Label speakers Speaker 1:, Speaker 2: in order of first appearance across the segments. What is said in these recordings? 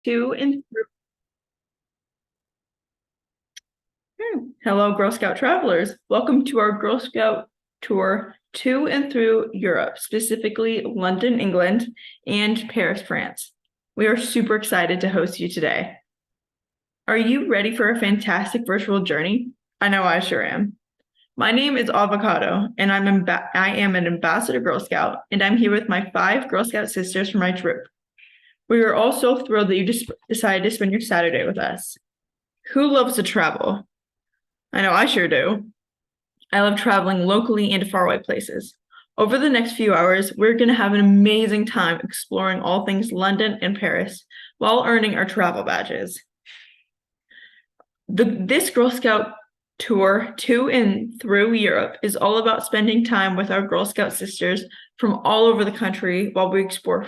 Speaker 1: To and Hello, Girl Scout travelers. Welcome to our Girl Scout tour to and through Europe, specifically London, England, and Paris, France. We are super excited to host you today. Are you ready for a fantastic virtual journey? I know I sure am. My name is Avocado, and I am an ambassador Girl Scout, and I'm here with my 5 Girl Scout sisters from my troop. We are all so thrilled that you just decided to spend your Saturday with us. Who loves to travel? I know I sure do. I love traveling locally and to faraway places. Over the next few hours, we're going to have an amazing time exploring all things London and Paris while earning our travel badges. This Girl Scout tour to and through Europe is all about spending time with our Girl Scout sisters from all over the country while we explore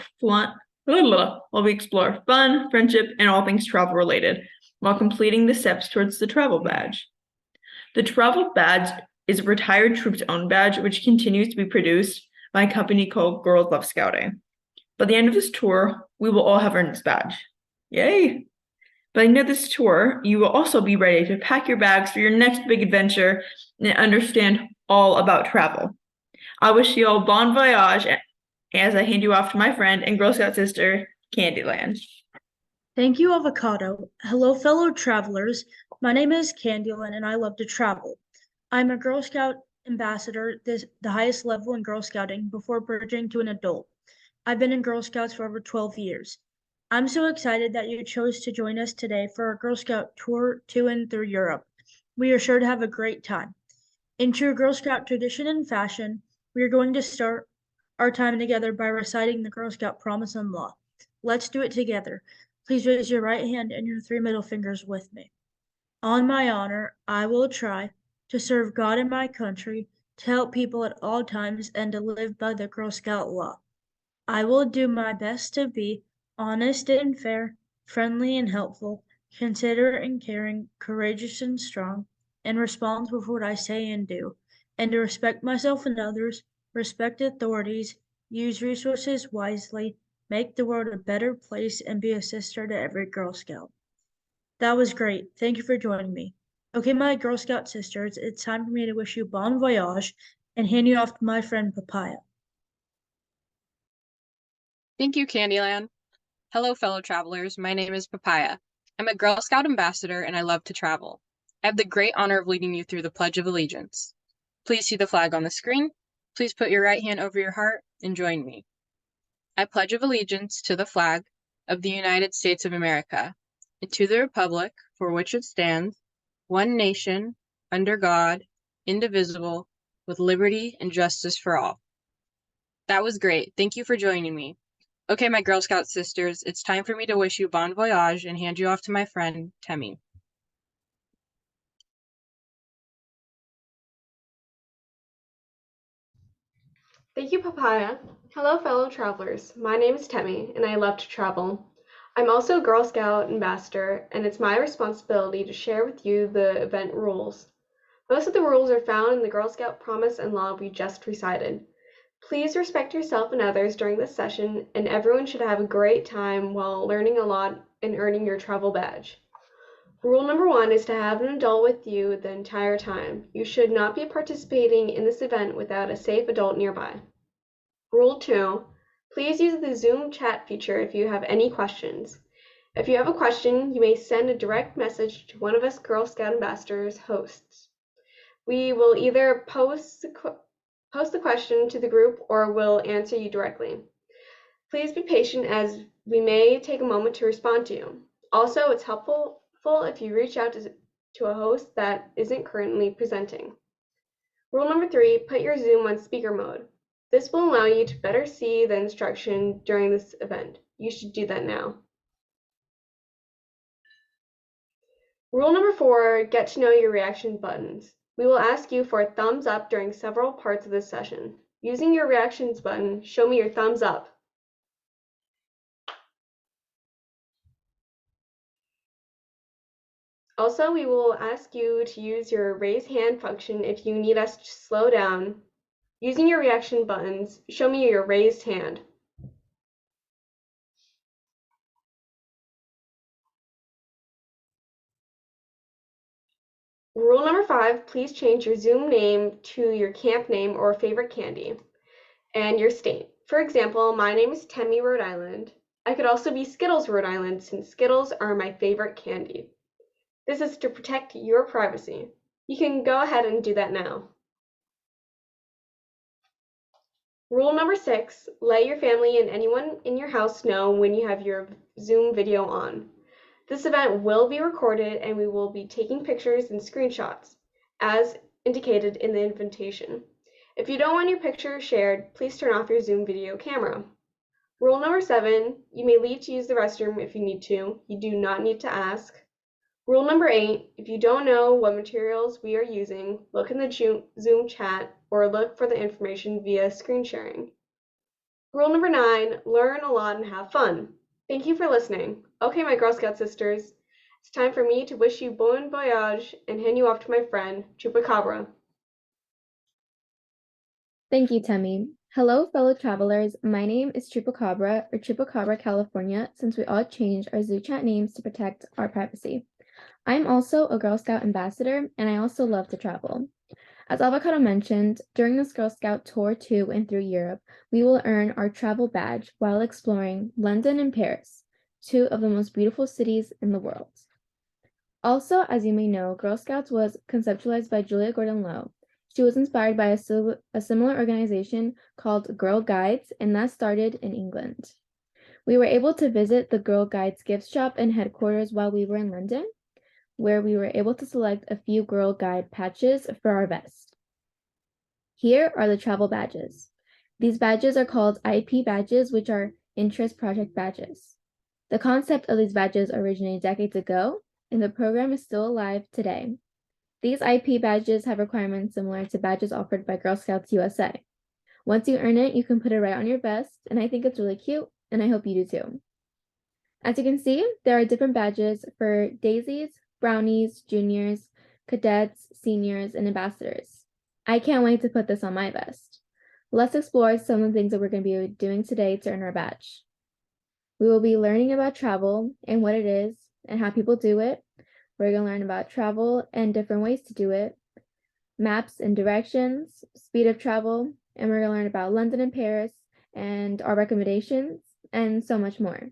Speaker 1: fun, friendship, and all things travel related, while completing the steps towards the travel badge. The travel badge is a retired troop's own badge, which continues to be produced by a company called Girls Love Scouting. By the end of this tour, we will all have earned this badge. Yay! By the end of this tour, you will also be ready to pack your bags for your next big adventure and understand all about travel. I wish you all bon voyage as I hand you off to my friend and Girl Scout sister, Candyland.
Speaker 2: Thank you, Avocado. Hello, fellow travelers. My name is Candyland and I love to travel. I'm a Girl Scout ambassador, the highest level in Girl Scouting before bridging to an adult. I've been in Girl Scouts for over 12 years. I'm so excited that you chose to join us today for our Girl Scout tour to and through Europe. We are sure to have a great time. In true Girl Scout tradition and fashion, we are going to start our time together by reciting the Girl Scout Promise and Law. Let's do it together. Please raise your right hand and your 3 middle fingers with me. On my honor, I will try to serve God and my country, to help people at all times, and to live by the Girl Scout law. I will do my best to be honest and fair, friendly and helpful, considerate and caring, courageous and strong, and responsible for what I say and do, and to respect myself and others, respect authorities, use resources wisely, make the world a better place, and be a sister to every Girl Scout. That was great. Thank you for joining me. Okay, my Girl Scout sisters, it's time for me to wish you bon voyage and hand you off to my friend Papaya.
Speaker 3: Thank you, Candyland. Hello, fellow travelers. My name is Papaya. I'm a Girl Scout ambassador and I love to travel. I have the great honor of leading you through the Pledge of Allegiance. Please see the flag on the screen. Please put your right hand over your heart and join me. I pledge allegiance to the flag of the United States of America and to the republic for which it stands, one nation, under God, indivisible, with liberty and justice for all. That was great. Thank you for joining me. Okay, my Girl Scout sisters, it's time for me to wish you bon voyage and hand you off to my friend, Temmie.
Speaker 4: Thank you, Papaya. Hello, fellow travelers. My name is Temmie, and I love to travel. I'm also a Girl Scout ambassador, and it's my responsibility to share with you the event rules. Most of the rules are found in the Girl Scout Promise and Law we just recited. Please respect yourself and others during this session, and everyone should have a great time while learning a lot and earning your travel badge. Rule number 1 is to have an adult with you the entire time. You should not be participating in this event without a safe adult nearby. Rule 2, please use the Zoom chat feature if you have any questions. If you have a question, you may send a direct message to one of us Girl Scout Ambassadors hosts. We will either post the question to the group or will answer you directly. Please be patient as we may take a moment to respond to you. Also, it's helpful if you reach out to a host that isn't currently presenting. Rule number 3, put your Zoom on speaker mode. This will allow you to better see the instruction during this event. You should do that now. Rule number 4, get to know your reaction buttons. We will ask you for a thumbs up during several parts of this session. Using your reactions button, show me your thumbs up. Also, we will ask you to use your raise hand function if you need us to slow down. Using your reaction buttons, show me your raised hand. Rule number 5, please change your Zoom name to your camp name or favorite candy and your state. For example, my name is Temmie, Rhode Island. I could also be Skittles, Rhode Island, since Skittles are my favorite candy. This is to protect your privacy. You can go ahead and do that now. Rule number 6, let your family and anyone in your house know when you have your Zoom video on. This event will be recorded and we will be taking pictures and screenshots, as indicated in the invitation. If you don't want your picture shared, please turn off your Zoom video camera. Rule number 7, you may leave to use the restroom if you need to. You do not need to ask. Rule number 8, if you don't know what materials we are using, look in the Zoom chat or look for the information via screen sharing. Rule number 9, learn a lot and have fun. Thank you for listening. Okay, my Girl Scout sisters, it's time for me to wish you bon voyage and hand you off to my friend, Chupacabra.
Speaker 5: Thank you, Temmie. Hello, fellow travelers. My name is Chupacabra, or Chupacabra California, since we all changed our Zoo Chat names to protect our privacy. I'm also a Girl Scout ambassador, and I also love to travel. As Avocado mentioned, during this Girl Scout tour to and through Europe, we will earn our travel badge while exploring London and Paris, two of the most beautiful cities in the world. Also, as you may know, Girl Scouts was conceptualized by Julia Gordon-Low. She was inspired by a similar organization called Girl Guides, and that started in England. We were able to visit the Girl Guides gift shop and headquarters while we were in London, where we were able to select a few Girl Guide patches for our vest. Here are the travel badges. These badges are called IP badges, which are interest project badges. The concept of these badges originated decades ago, and the program is still alive today. These IP badges have requirements similar to badges offered by Girl Scouts USA. Once you earn it, you can put it right on your vest, and I think it's really cute, and I hope you do too. As you can see, there are different badges for daisies, brownies, juniors, cadets, seniors, and ambassadors. I can't wait to put this on my vest. Let's explore some of the things that we're going to be doing today to earn our badge. We will be learning about travel and what it is and how people do it. We're going to learn about travel and different ways to do it, maps and directions, speed of travel, and we're going to learn about London and Paris and our recommendations and so much more.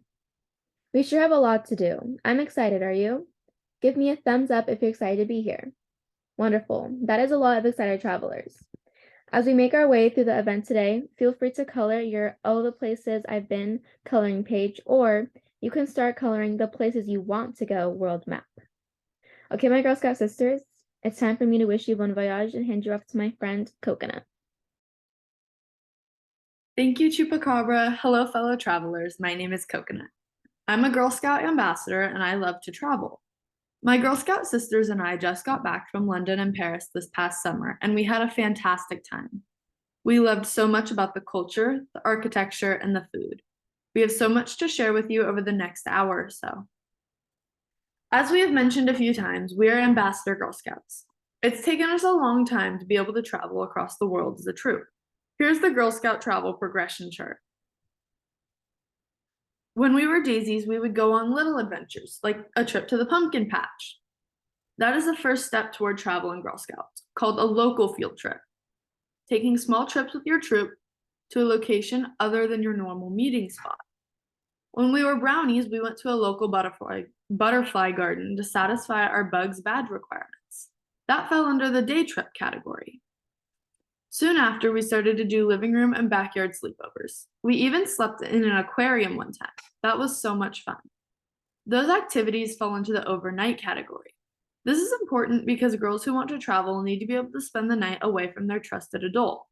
Speaker 5: We sure have a lot to do. I'm excited, are you? Give me a thumbs up if you're excited to be here. Wonderful. That is a lot of excited travelers. As we make our way through the event today, feel free to color your All the Places I've Been coloring page, or you can start coloring the places you want to go world map. Okay, my Girl Scout sisters, it's time for me to wish you bon voyage and hand you off to my friend, Coconut.
Speaker 1: Thank you, Chupacabra. Hello, fellow travelers. My name is Coconut. I'm a Girl Scout ambassador and I love to travel. My Girl Scout sisters and I just got back from London and Paris this past summer, and we had a fantastic time. We loved so much about the culture, the architecture, and the food. We have so much to share with you over the next hour or so. As we have mentioned a few times, we are Ambassador Girl Scouts. It's taken us a long time to be able to travel across the world as a troop. Here's the Girl Scout travel progression chart. When we were daisies, we would go on little adventures, like a trip to the pumpkin patch. That is the first step toward travel in Girl Scouts, called a local field trip. Taking small trips with your troop to a location other than your normal meeting spot. When we were brownies, we went to a local butterfly garden to satisfy our Bugs badge requirements. That fell under the day trip category. Soon after, we started to do living room and backyard sleepovers. We even slept in an aquarium one time. That was so much fun. Those activities fall into the overnight category. This is important because girls who want to travel need to be able to spend the night away from their trusted adult.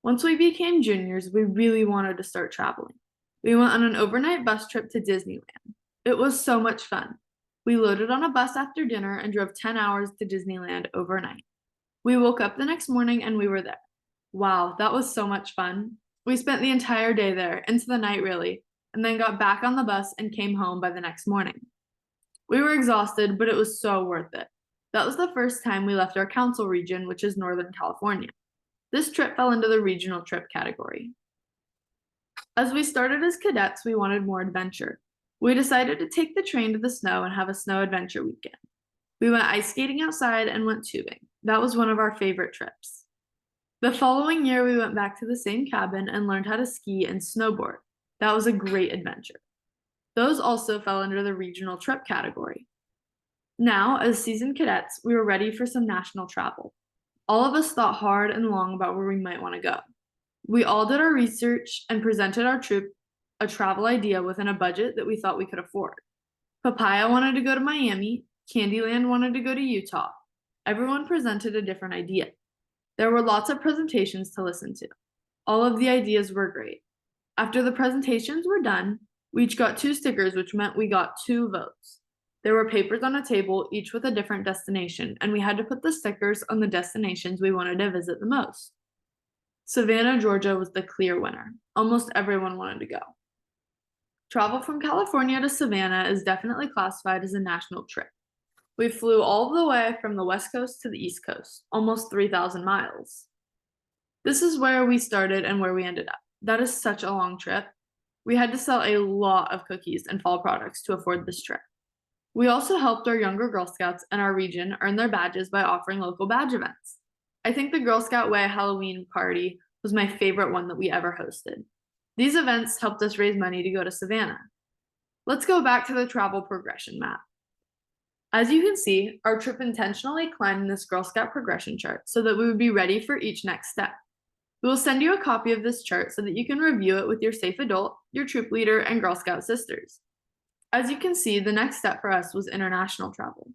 Speaker 1: Once we became juniors, we really wanted to start traveling. We went on an overnight bus trip to Disneyland. It was so much fun. We loaded on a bus after dinner and drove 10 hours to Disneyland overnight. We woke up the next morning and we were there. Wow, that was so much fun. We spent the entire day there, into the night really, and then got back on the bus and came home by the next morning. We were exhausted, but it was so worth it. That was the first time we left our council region, which is Northern California. This trip fell into the regional trip category. As we started as cadets, we wanted more adventure. We decided to take the train to the snow and have a snow adventure weekend. We went ice skating outside and went tubing. That was one of our favorite trips. The following year, we went back to the same cabin and learned how to ski and snowboard. That was a great adventure. Those also fell under the regional trip category. Now, as seasoned cadets, we were ready for some national travel. All of us thought hard and long about where we might want to go. We all did our research and presented our troop a travel idea within a budget that we thought we could afford. Papaya wanted to go to Miami, Candyland wanted to go to Utah. Everyone presented a different idea. There were lots of presentations to listen to. All of the ideas were great. After the presentations were done, we each got 2 stickers, which meant we got 2 votes. There were papers on a table, each with a different destination, and we had to put the stickers on the destinations we wanted to visit the most. Savannah, Georgia was the clear winner. Almost everyone wanted to go. Travel from California to Savannah is definitely classified as a national trip. We flew all the way from the West Coast to the East Coast, almost 3,000 miles. This is where we started and where we ended up. That is such a long trip. We had to sell a lot of cookies and fall products to afford this trip. We also helped our younger Girl Scouts in our region earn their badges by offering local badge events. I think the Girl Scout Way Halloween party was my favorite one that we ever hosted. These events helped us raise money to go to Savannah. Let's go back to the travel progression map. As you can see, our trip intentionally climbed this Girl Scout progression chart so that we would be ready for each next step. We will send you a copy of this chart so that you can review it with your safe adult, your troop leader, and Girl Scout sisters. As you can see, the next step for us was international travel.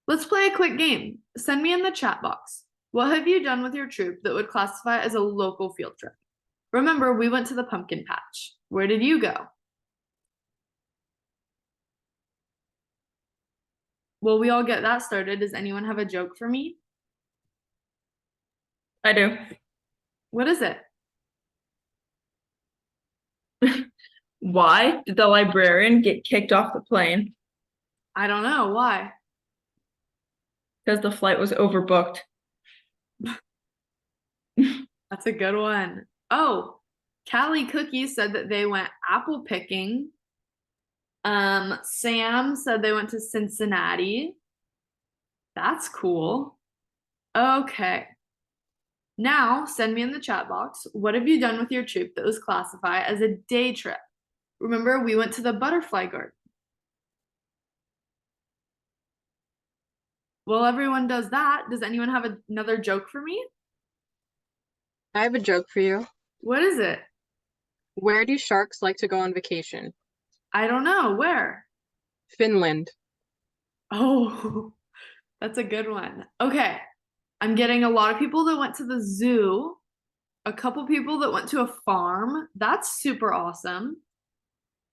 Speaker 1: Let's play a quick game. Send me in the chat box. What have you done with your troop that would classify as a local field trip? Remember, we went to the pumpkin patch. Where did you go? Well, we all get that started. Does anyone have a joke for me?
Speaker 6: I do.
Speaker 1: What is it?
Speaker 6: Why did the librarian get kicked off the plane?
Speaker 1: I don't know. Why?
Speaker 6: Because the flight was overbooked.
Speaker 1: That's a good one. Oh, Callie Cookies said that they went apple picking. Sam said they went to Cincinnati. That's cool. Okay. Now, send me in the chat box, what have you done with your troop that was classified as a day trip? Remember, we went to the butterfly garden. Well, everyone does that. Does anyone have another joke for me?
Speaker 3: I have a joke for you.
Speaker 1: What is it?
Speaker 3: Where do sharks like to go on vacation?
Speaker 1: I don't know. Where?
Speaker 3: Finland.
Speaker 1: Oh, that's a good one. Okay. I'm getting a lot of people that went to the zoo, a couple people that went to a farm. That's super awesome.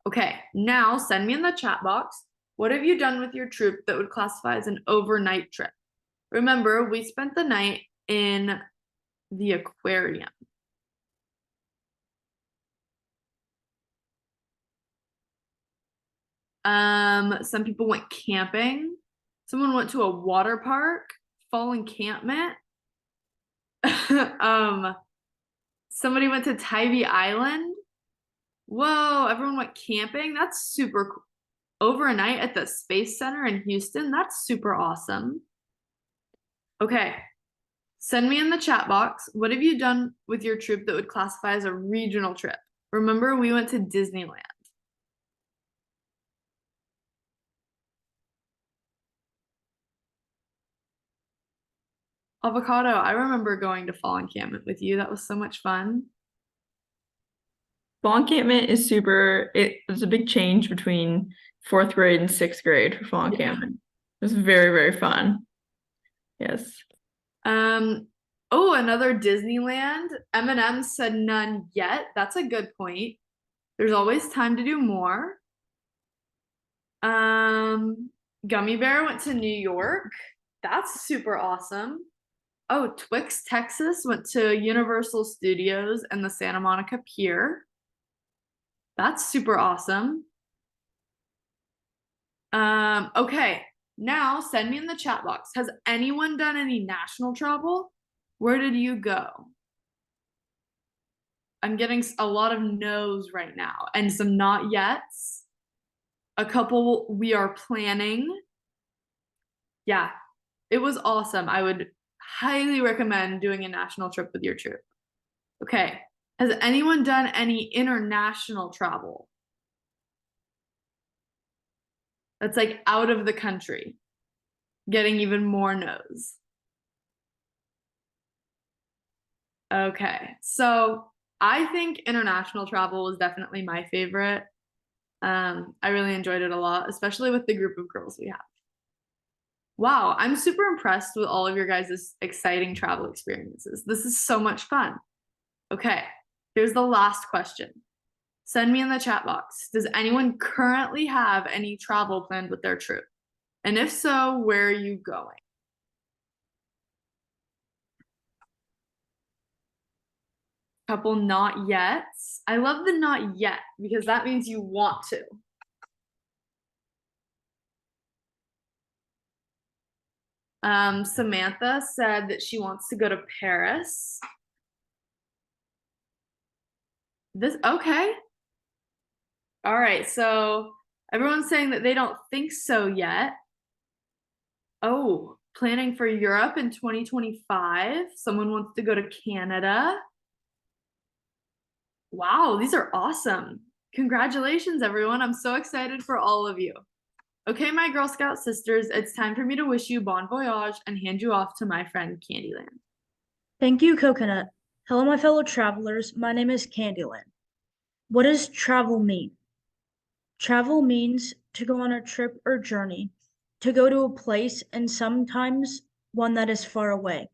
Speaker 1: Okay, now send me in the chat box. What have you done with your troop that would classify as an overnight trip? Remember, we spent the night in the aquarium. Some people went camping. Someone went to a water park, fall encampment. Somebody went to Tybee Island. Whoa, everyone went camping. That's super cool. Overnight at the Space Center in Houston. That's super awesome. Okay, send me in the chat box. What have you done with your troop that would classify as a regional trip? Remember, we went to Disneyland. Avocado, I remember going to fall encampment with you. That was so much fun.
Speaker 6: Fall encampment is super, it was a big change between 4th grade and 6th grade for fall encampment. It was very, very fun. Yes.
Speaker 1: Oh, another Disneyland. Eminem said none yet. That's a good point. There's always time to do more. Gummy Bear went to New York. That's super awesome. Oh, Twix, Texas went to Universal Studios and the Santa Monica Pier. That's super awesome. Okay, now send me in the chat box. Has anyone done any national travel? Where did you go? I'm getting a lot of no's right now and some not yet's. A couple we are planning.
Speaker 6: Yeah, it was awesome. I would highly recommend doing a national trip with your troop. Okay. Has anyone done any international travel? That's like out of the country. Getting even more no's. Okay. So I think international travel was definitely my favorite. I really enjoyed it a lot, especially with the group of girls we have. Wow, I'm super impressed with all of your guys' exciting travel experiences. This is so much fun. Okay, here's the last question. Send me in the chat box. Does anyone currently have any travel planned with their troop? And if so, where are you going? Couple not yet. I love the not yet because that means you want to. Samantha said that she wants to go to Paris. Okay. All right, so everyone's saying that they don't think so yet. Oh, planning for Europe in 2025. Someone wants to go to Canada. Wow, these are awesome. Congratulations, everyone. I'm so excited for all of you. Okay, my Girl Scout sisters, it's time for me to wish you bon voyage and hand you off to my friend Candyland.
Speaker 2: Thank you, Coconut. Hello, my fellow travelers. My name is Candyland. What does travel mean? Travel means to go on a trip or journey, to go to a place and sometimes one that is far away,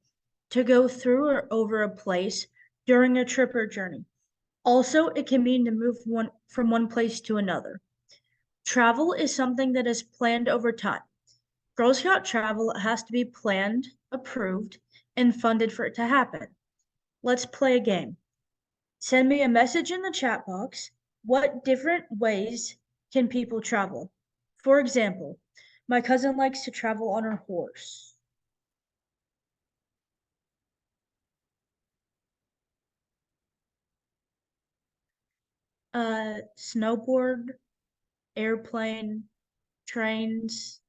Speaker 2: to go through or over a place during a trip or journey. Also, it can mean to move from one place to another. Travel is something that is planned over time. Girl Scout travel has to be planned, approved, and funded for it to happen. Let's play a game. Send me a message in the chat box. What different ways can people travel? For example, my cousin likes to travel on her horse. Snowboard, airplane, trains,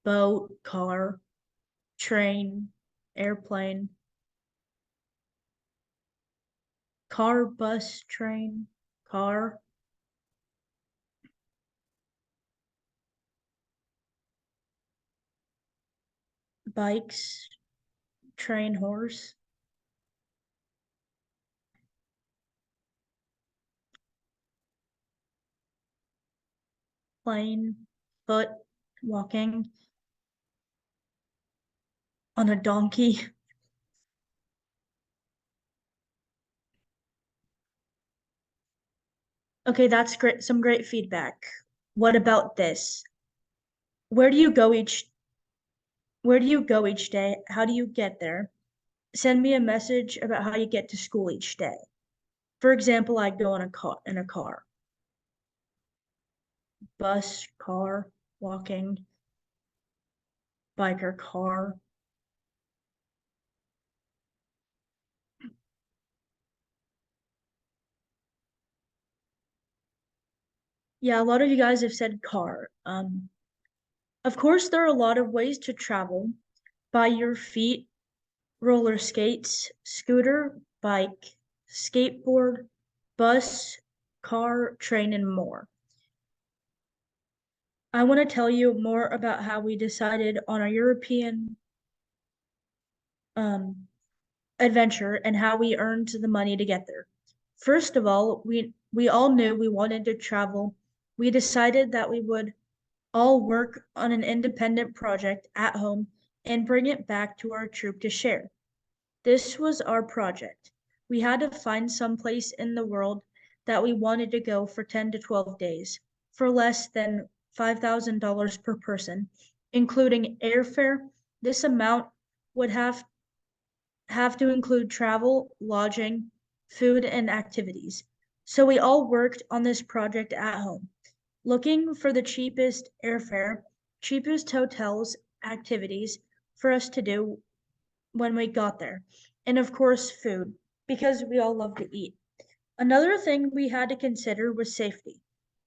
Speaker 2: boat, car, train, airplane, car, bus, train, car. Bikes, train, horse. Plane, foot, walking, on a donkey. Okay, that's great. Some great feedback. What about this? Where do you go each Where do you go each day? How do you get there? Send me a message about how you get to school each day. For example, I go in a car. Bus, car, walking, bike or car. Yeah, a lot of you guys have said car. Of course, there are a lot of ways to travel by your feet, roller skates, scooter, bike, skateboard, bus, car, train, and more. I want to tell you more about how we decided on our European adventure and how we earned the money to get there. First of all, we all knew we wanted to travel. We decided that we would all work on an independent project at home and bring it back to our troop to share. This was our project. We had to find some place in the world that we wanted to go for 10 to 12 days for less than $5,000 per person, including airfare. This amount would have to include travel, lodging, food, and activities. So we all worked on this project at home, looking for the cheapest airfare, cheapest hotels, activities for us to do when we got there. And of course, food, because we all love to eat. Another thing we had to consider was safety.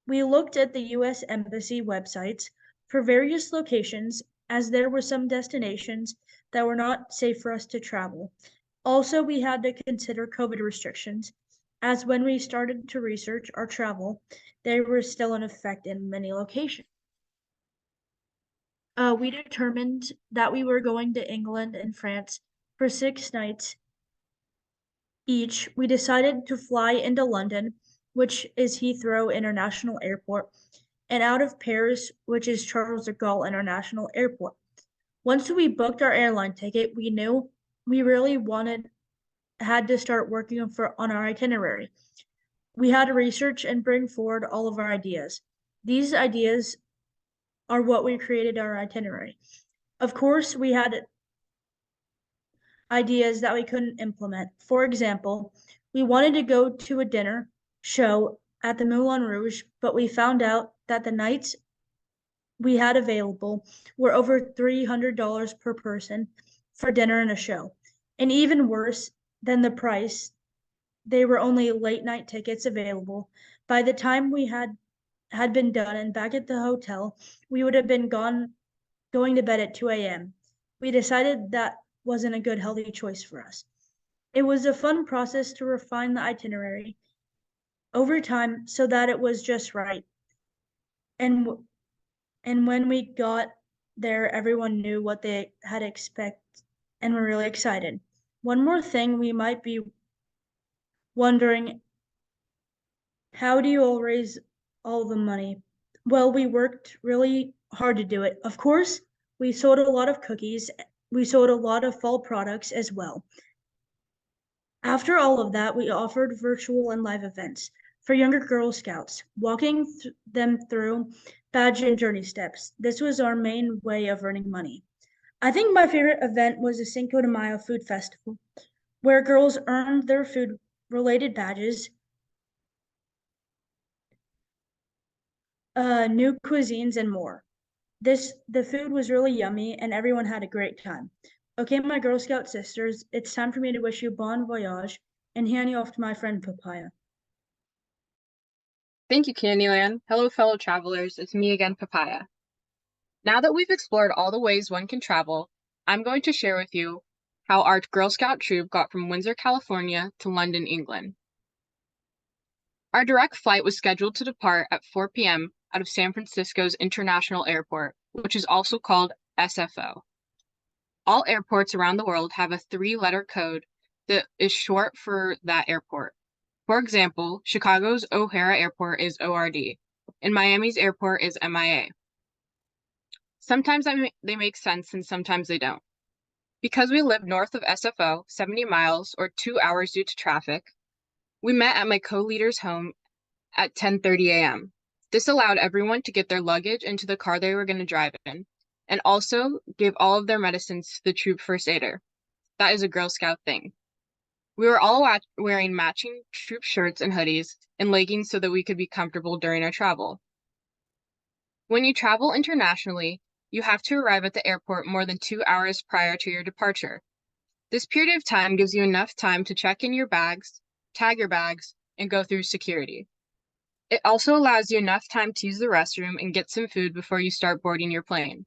Speaker 2: We looked at the US Embassy websites for various locations as there were some destinations that were not safe for us to travel. Also, we had to consider COVID restrictions, as when we started to research our travel, they were still in effect in many locations. We determined that we were going to England and France for 6 nights each. We decided to fly into London, which is Heathrow International Airport, and out of Paris, which is Charles de Gaulle International Airport. Once we booked our airline ticket, we knew we really had to start working on our itinerary. We had to research and bring forward all of our ideas. These ideas are what we created our itinerary. Of course, we had ideas that we couldn't implement. For example, we wanted to go to a dinner show at the Moulin Rouge, but we found out that the nights we had available were over $300 per person for dinner and a show. And even worse than the price, they were only late night tickets available. By the time we had been done and back at the hotel, we would have been going to bed at 2 a.m. We decided that wasn't a good, healthy choice for us. It was a fun process to refine the itinerary over time so that it was just right. And when we got there, everyone knew what they had expect and were really excited. One more thing we might be wondering, how do you all raise all the money? Well, we worked really hard to do it. Of course, we sold a lot of cookies. We sold a lot of fall products as well. After all of that, we offered virtual and live events for younger Girl Scouts, walking them through badge and journey steps. This was our main way of earning money. I think my favorite event was the Cinco de Mayo Food Festival, where girls earned their food-related badges, new cuisines, and more. The food was really yummy and everyone had a great time. Okay, my Girl Scout sisters, it's time for me to wish you bon voyage and hand you off to my friend Papaya.
Speaker 3: Thank you, Candyland. Hello, fellow travelers. It's me again, Papaya. Now that we've explored all the ways one can travel, I'm going to share with you how our Girl Scout troop got from Windsor, California to London, England. Our direct flight was scheduled to depart at 4 p.m. out of San Francisco's International Airport, which is also called SFO. All airports around the world have a 3-letter code that is short for that airport. For example, Chicago's O'Hare Airport is ORD, and Miami's airport is MIA. Sometimes they make sense and sometimes they don't. Because we live north of SFO, 70 miles or 2 hours due to traffic, we met at my co-leader's home at 10:30 a.m. This allowed everyone to get their luggage into the car they were going to drive in, and also give all of their medicines to the troop first aider. That is a Girl Scout thing. We were all wearing matching troop shirts and hoodies and leggings so that we could be comfortable during our travel. When you travel internationally, you have to arrive at the airport more than 2 hours prior to your departure. This period of time gives you enough time to check in your bags, tag your bags, and go through security. It also allows you enough time to use the restroom and get some food before you start boarding your plane.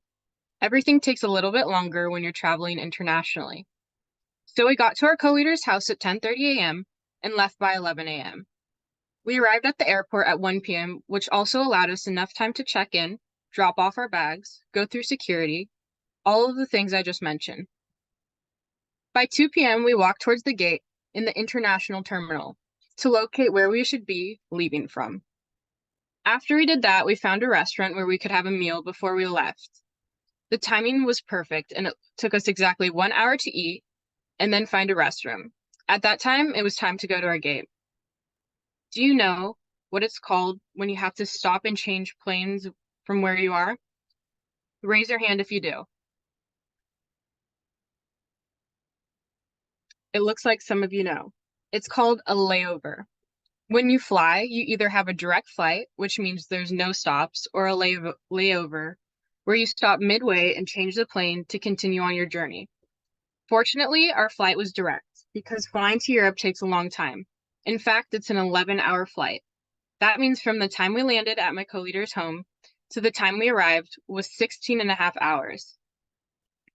Speaker 3: Everything takes a little bit longer when you're traveling internationally. So we got to our co-leader's house at 10:30 a.m. and left by 11 a.m. We arrived at the airport at 1 p.m., which also allowed us enough time to check in, drop off our bags, go through security, all of the things I just mentioned. By 2 p.m., we walked towards the gate in the international terminal to locate where we should be leaving from. After we did that, we found a restaurant where we could have a meal before we left. The timing was perfect, and it took us exactly 1 hour to eat and then find a restroom. At that time, it was time to go to our gate. Do you know what it's called when you have to stop and change planes from where you are? Raise your hand if you do. It looks like some of you know. It's called a layover. When you fly, you either have a direct flight, which means there's no stops, or a layover, where you stop midway and change the plane to continue on your journey. Fortunately, our flight was direct, because flying to Europe takes a long time. In fact, it's an 11-hour flight. That means from the time we landed at my co-leader's home to the time we arrived was 16 and a half hours.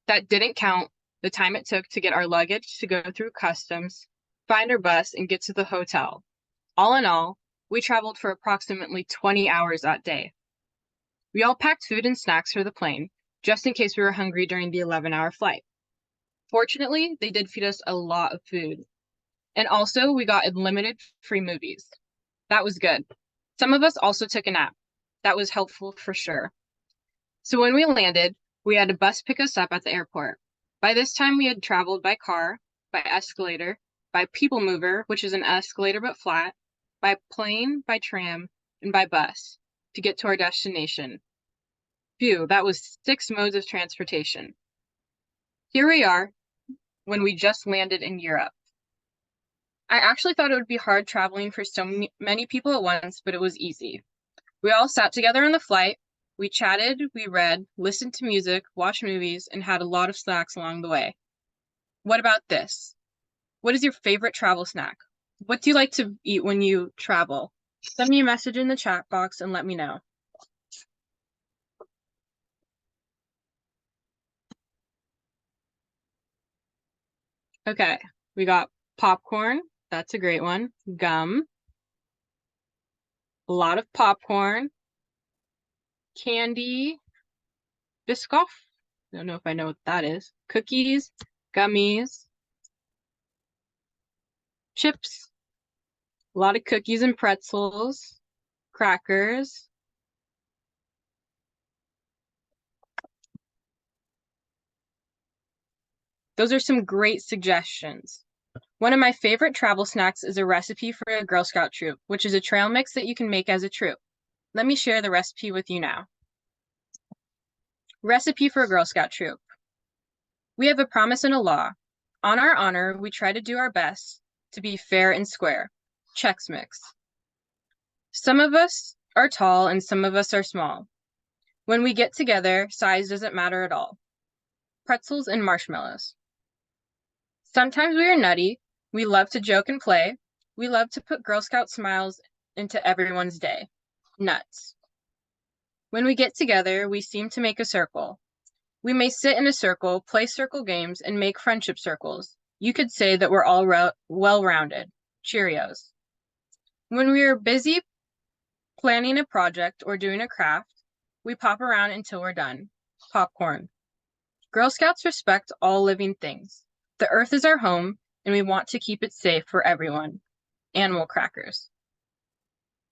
Speaker 3: That didn't count the time it took to get our luggage to go through customs, find our bus, and get to the hotel. All in all, we traveled for approximately 20 hours that day. We all packed food and snacks for the plane, just in case we were hungry during the 11-hour flight. Fortunately, they did feed us a lot of food. And also, we got unlimited free movies. That was good. Some of us also took a nap. That was helpful for sure. So when we landed, we had a bus pick us up at the airport. By this time, we had traveled by car, by escalator, by people mover, which is an escalator but flat, by plane, by tram, and by bus to get to our destination. Phew, that was 6 modes of transportation. Here we are when we just landed in Europe. I actually thought it would be hard traveling for so many people at once, but it was easy. We all sat together on the flight. We chatted, we read, listened to music, watched movies, and had a lot of snacks along the way. What about this? What is your favorite travel snack? What do you like to eat when you travel? Send me a message in the chat box and let me know. Okay, we got popcorn. That's a great one. Gum. A lot of popcorn. Candy. Biscoff. I don't know if I know what that is. Cookies. Gummies. Chips. A lot of cookies and pretzels. Crackers. Those are some great suggestions. One of my favorite travel snacks is a recipe for a Girl Scout troop, which is a trail mix that you can make as a troop. Let me share the recipe with you now. Recipe for a Girl Scout troop. We have a promise and a law. On our honor, we try to do our best to be fair and square. Chex Mix. Some of us are tall and some of us are small. When we get together, size doesn't matter at all. Pretzels and marshmallows. Sometimes we are nutty. We love to joke and play. We love to put Girl Scout smiles into everyone's day. Nuts. When we get together, we seem to make a circle. We may sit in a circle, play circle games, and make friendship circles. You could say that we're all well-rounded. Cheerios. When we are busy planning a project or doing a craft, we pop around until we're done. Popcorn. Girl Scouts respect all living things. The earth is our home, and we want to keep it safe for everyone. Animal crackers.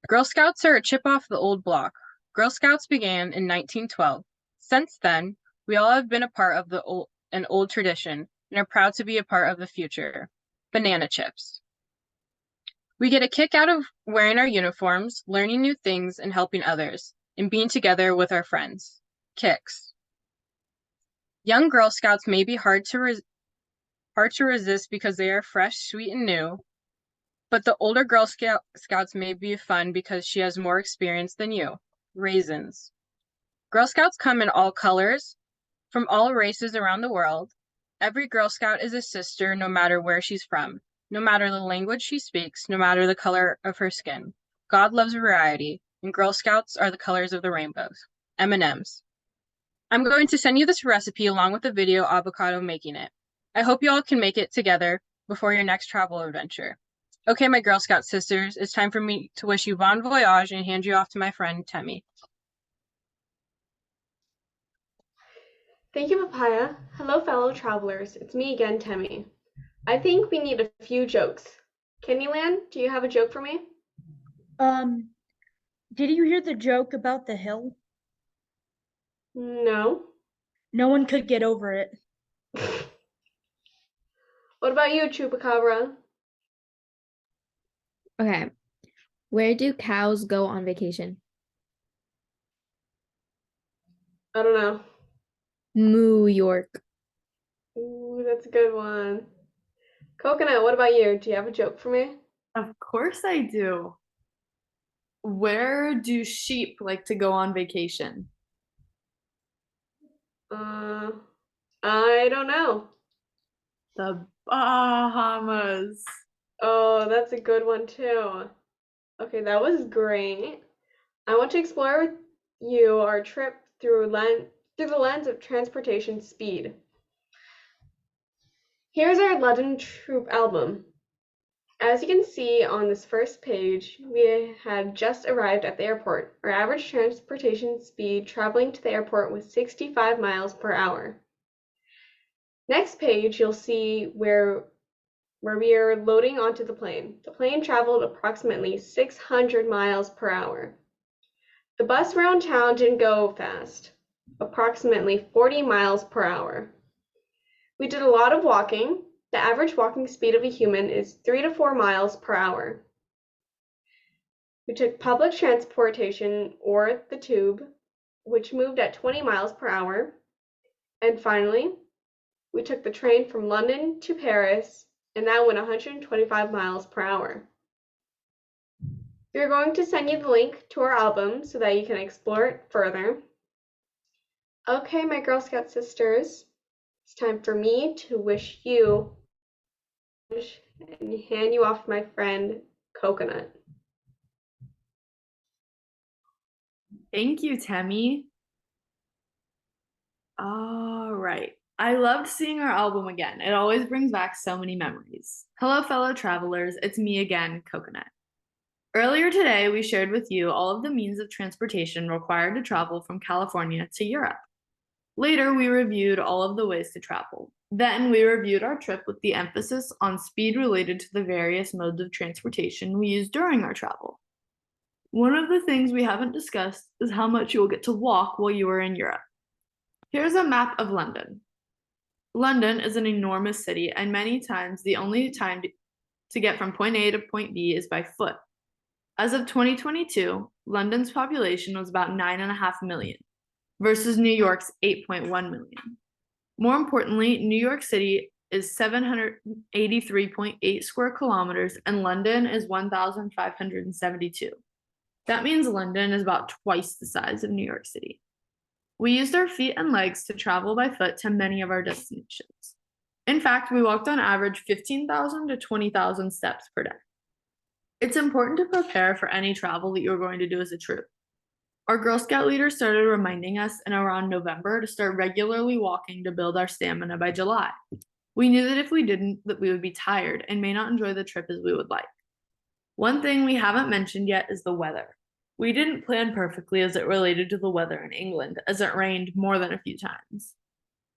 Speaker 3: Girl Scouts are a chip off the old block. Girl Scouts began in 1912. Since then, we all have been a part of an old tradition and are proud to be a part of the future. Banana chips. We get a kick out of wearing our uniforms, learning new things, and helping others, and being together with our friends. Kicks. Young Girl Scouts may be hard to resist because they are fresh, sweet, and new, but the older Girl Scouts may be fun because she has more experience than you. Raisins. Girl Scouts come in all colors, from all races around the world. Every Girl Scout is a sister no matter where she's from, no matter the language she speaks, no matter the color of her skin. God loves variety, and Girl Scouts are the colors of the rainbows. M&Ms. I'm going to send you this recipe along with a video avocado making it. I hope you all can make it together before your next travel adventure. Okay, my Girl Scout sisters, it's time for me to wish you bon voyage and hand you off to my friend, Temmie.
Speaker 4: Thank you, Papaya. Hello, fellow travelers. It's me again, Temmie. I think we need a few jokes. Candyland, do you have a joke for me?
Speaker 2: Did you hear the joke about the hill?
Speaker 4: No.
Speaker 2: No one could get over it.
Speaker 4: What about you, Chupacabra?
Speaker 5: Okay. Where do cows go on vacation?
Speaker 4: I don't know.
Speaker 5: New York.
Speaker 4: Ooh, that's a good one. Coconut, what about you? Do you have a joke for me?
Speaker 6: Of course I do. Where do sheep like to go on vacation?
Speaker 4: I don't know.
Speaker 6: The Bahamas.
Speaker 4: Oh, that's a good one too. Okay, that was great. I want to explore with you our trip through the lens of transportation speed. Here's our London Troop album. As you can see on this first page, we had just arrived at the airport. Our average transportation speed traveling to the airport was 65 miles per hour. Next page, you'll see where we are loading onto the plane. The plane traveled approximately 600 miles per hour. The bus around town didn't go fast, approximately 40 miles per hour. We did a lot of walking. The average walking speed of a human is 3 to 4 miles per hour. We took public transportation, or the tube, which moved at 20 miles per hour. And finally, we took the train from London to Paris, and that went 125 miles per hour. We're going to send you the link to our album so that you can explore it further. Okay, my Girl Scout sisters, it's time for me to wish you and hand you off to my friend Coconut.
Speaker 6: Thank you, Temmie. All right. I loved seeing our album again. It always brings back so many memories. Hello, fellow travelers. It's me again, Coconut. Earlier today, we shared with you all of the means of transportation required to travel from California to Europe. Later, we reviewed all of the ways to travel. Then we reviewed our trip with the emphasis on speed related to the various modes of transportation we used during our travel. One of the things we haven't discussed is how much you will get to walk while you are in Europe. Here's a map of London. London is an enormous city, and many times the only time to get from point A to point B is by foot. As of 2022, London's population was about 9.5 million versus New York's 8.1 million. More importantly, New York City is 783.8 square kilometers and London is 1,572. That means London is about twice the size of New York City. We used our feet and legs to travel by foot to many of our destinations. In fact, we walked on average 15,000 to 20,000 steps per day. It's important to prepare for any travel that you're going to do as a troop. Our Girl Scout leader started reminding us in around November to start regularly walking to build our stamina by July. We knew that if we didn't, that we would be tired and may not enjoy the trip as we would like. One thing we haven't mentioned yet is the weather. We didn't plan perfectly as it related to the weather in England, as it rained more than a few times.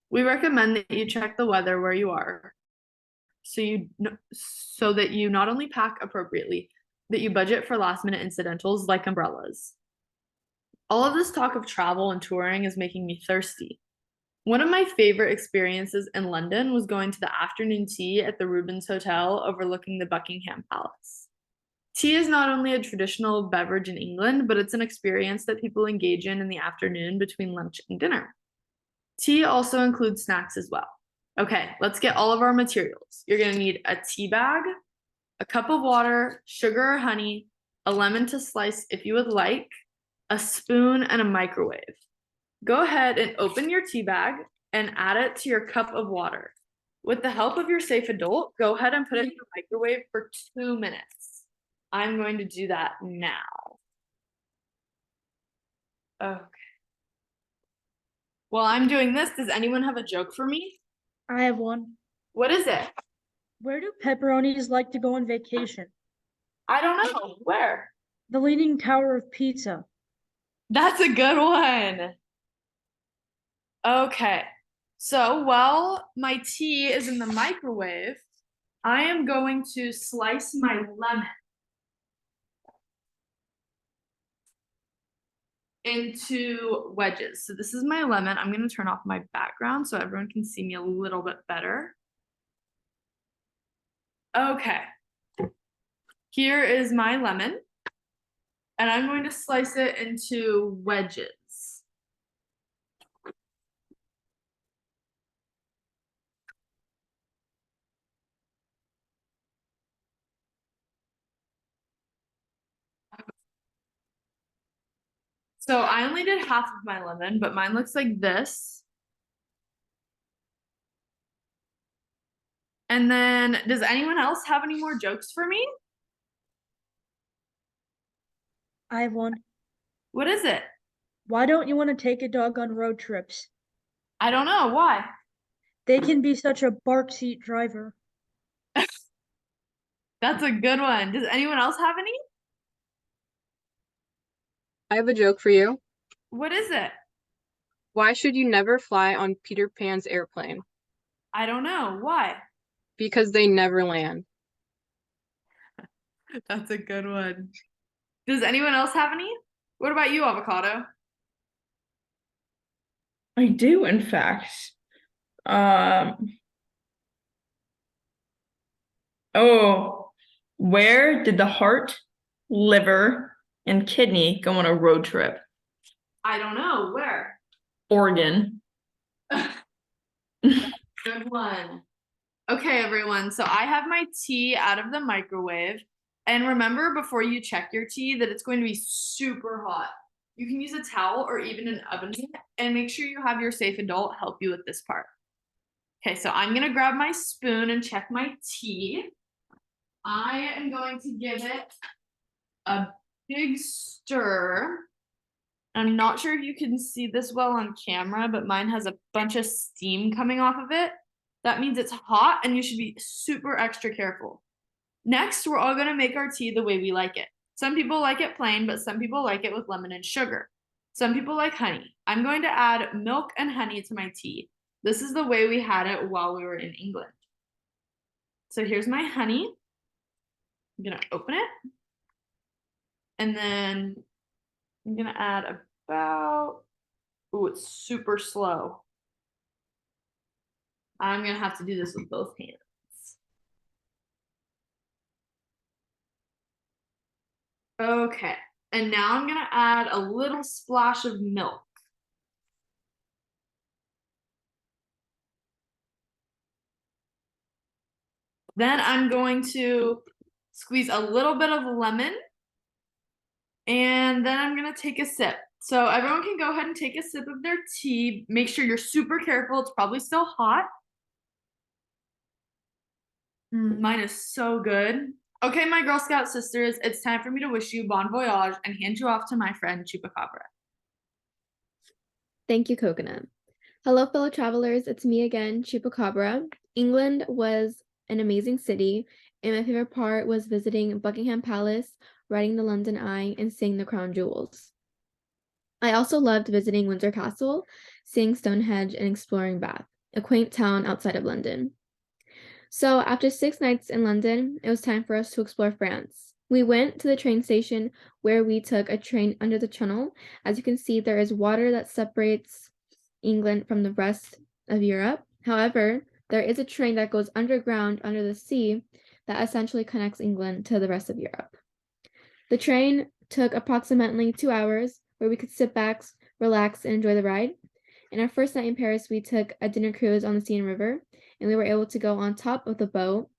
Speaker 6: We recommend that you check the weather where you are, so that you not only pack appropriately, that you budget for last-minute incidentals like umbrellas. All of this talk of travel and touring is making me thirsty. One of my favorite experiences in London was going to the afternoon tea at the Rubens Hotel overlooking the Buckingham Palace. Tea is not only a traditional beverage in England, but it's an experience that people engage in the afternoon between lunch and dinner. Tea also includes snacks as well. Okay, let's get all of our materials. You're gonna need a tea bag, a cup of water, sugar or honey, a lemon to slice if you would like, a spoon, and a microwave. Go ahead and open your tea bag and add it to your cup of water. With the help of your safe adult, go ahead and put it in the microwave for 2 minutes. I'm going to do that now. Okay. While I'm doing this, does anyone have a joke for me?
Speaker 2: I have one.
Speaker 6: What is it?
Speaker 2: Where do pepperonis like to go on vacation?
Speaker 6: I don't know. Where?
Speaker 2: The Leaning Tower of Pizza.
Speaker 6: That's a good one. Okay. So while my tea is in the microwave, I am going to slice my lemon into wedges. So this is my lemon. I'm going to turn off my background so everyone can see me a little bit better. Okay. Here is my lemon. And I'm going to slice it into wedges. So I only did half of my lemon, but mine looks like this. And then, does anyone else have any more jokes for me?
Speaker 2: I have one.
Speaker 6: What is it?
Speaker 2: Why don't you want to take a dog on road trips?
Speaker 6: I don't know. Why?
Speaker 2: They can be such a bark seat driver.
Speaker 6: That's a good one. Does anyone else have any?
Speaker 3: I have a joke for you.
Speaker 6: What is it?
Speaker 3: Why should you never fly on Peter Pan's airplane?
Speaker 6: I don't know. Why?
Speaker 3: Because they never land.
Speaker 6: That's a good one. Does anyone else have any? What about you, Avocado?
Speaker 1: I do, in fact. Oh, where did the heart, liver, and kidney go on a road trip?
Speaker 6: I don't know. Where?
Speaker 1: Oregon.
Speaker 6: Good one. Okay, everyone. So I have my tea out of the microwave. And remember, before you check your tea, that it's going to be super hot. You can use a towel or even an oven mitt, and make sure you have your safe adult help you with this part. Okay, so I'm gonna grab my spoon and check my tea. I am going to give it a big stir. I'm not sure if you can see this well on camera, but mine has a bunch of steam coming off of it. That means it's hot and you should be super extra careful. Next, we're all gonna make our tea the way we like it. Some people like it plain, but some people like it with lemon and sugar. Some people like honey. I'm going to add milk and honey to my tea. This is the way we had it while we were in England. So here's my honey. I'm gonna open it. And then I'm gonna add about, ooh, it's super slow. I'm gonna have to do this with both hands. Okay, and now I'm gonna add a little splash of milk. Then I'm going to squeeze a little bit of lemon, and then I'm gonna take a sip. So everyone can go ahead and take a sip of their tea. Make sure you're super careful, it's probably still hot. Mine is so good. Okay, my Girl Scout sisters, it's time for me to wish you bon voyage and hand you off to my friend Chupacabra.
Speaker 5: Thank you, Coconut. Hello, fellow travelers. It's me again, Chupacabra. England was an amazing city, and my favorite part was visiting Buckingham Palace, riding the London Eye, and seeing the crown jewels. I also loved visiting Windsor Castle, seeing Stonehenge, and exploring Bath, a quaint town outside of London. So after 6 nights in London, it was time for us to explore France. We went to the train station where we took a train under the tunnel. As you can see, there is water that separates England from the rest of Europe. However, there is a train that goes underground under the sea that essentially connects England to the rest of Europe. The train took approximately 2 hours where we could sit back, relax, and enjoy the ride. In our first night in Paris, we took a dinner cruise on the Seine River, and we were able to go on top of the boat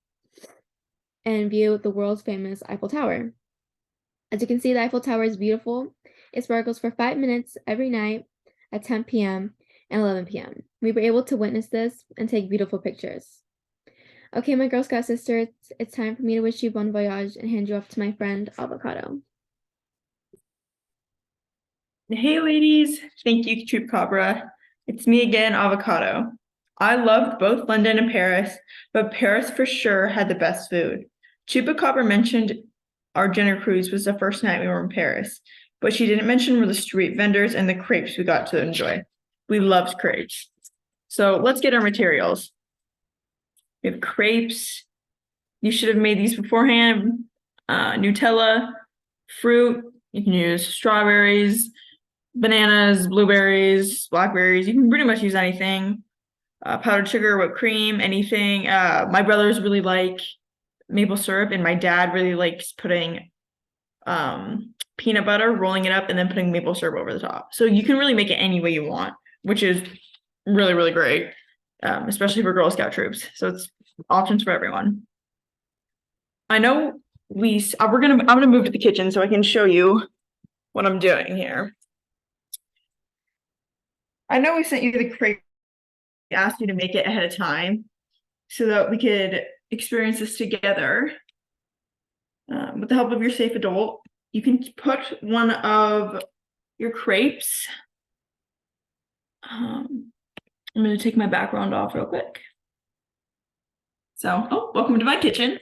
Speaker 5: and view the world's famous Eiffel Tower. As you can see, the Eiffel Tower is beautiful. It sparkles for 5 minutes every night at 10 p.m. and 11 p.m. We were able to witness this and take beautiful pictures. Okay, my Girl Scout sisters, it's time for me to wish you bon voyage and hand you off to my friend Avocado.
Speaker 1: Hey ladies, thank you, Chupacabra. It's me again, Avocado. I loved both London and Paris, but Paris for sure had the best food. Chupacabra mentioned our dinner cruise was the first night we were in Paris, but she didn't mention were the street vendors and the crepes we got to enjoy. We loved crepes. So let's get our materials. We have crepes. You should have made these beforehand. Nutella, fruit. You can use strawberries, bananas, blueberries, blackberries. You can pretty much use anything. Powdered sugar, whipped cream, anything. My brothers really like maple syrup, and my dad really likes putting peanut butter, rolling it up, and then putting maple syrup over the top. So you can really make it any way you want, which is really, really great, especially for Girl Scout troops. So it's options for everyone. I know I'm gonna move to the kitchen so I can show you what I'm doing here. I know we sent you the crepe. Asked you to make it ahead of time so that we could experience this together. With the help of your safe adult, you can put one of your crepes. I'm I'm going to take my background off real quick. So, oh, welcome to my kitchen.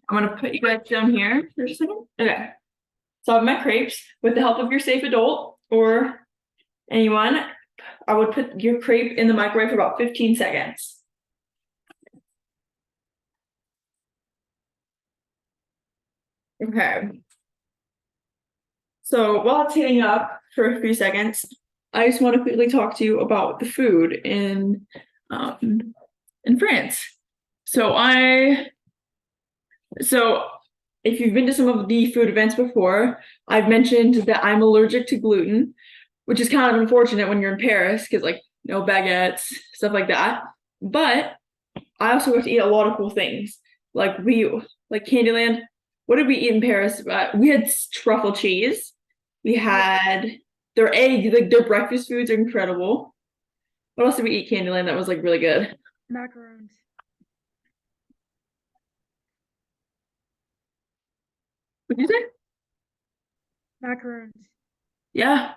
Speaker 1: I'm going to put you guys down here for a second. Okay. So I have my crepes. With the help of your safe adult or anyone, I would put your crepe in the microwave for about 15 seconds. Okay. So while it's heating up for a few seconds, I just want to quickly talk to you about the food in France. So if you've been to some of the food events before, I've mentioned that I'm allergic to gluten, which is kind of unfortunate when you're in Paris because like no baguettes, stuff like that. But I also got to eat a lot of cool things. Like Candyland. What did we eat in Paris? We had truffle cheese. We had their eggs, like their breakfast foods are incredible. What else did we eat, Candyland, that was like really good?
Speaker 2: Macaroons.
Speaker 1: What did you say?
Speaker 2: Macaroons.
Speaker 1: Yeah.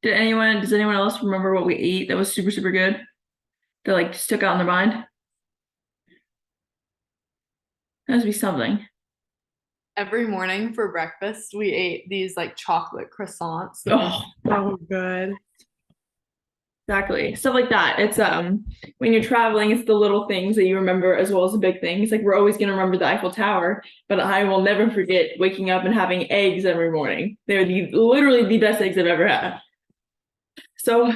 Speaker 1: Does anyone else remember what we ate that was super, super good? That like stuck out in their mind? That has to be something.
Speaker 6: Every morning for breakfast, we ate these like chocolate croissants.
Speaker 1: Oh,
Speaker 6: So good.
Speaker 1: exactly. Stuff like that. It's when you're traveling, it's the little things that you remember as well as the big things. Like we're always gonna remember the Eiffel Tower, but I will never forget waking up and having eggs every morning. They're literally the best eggs I've ever had. So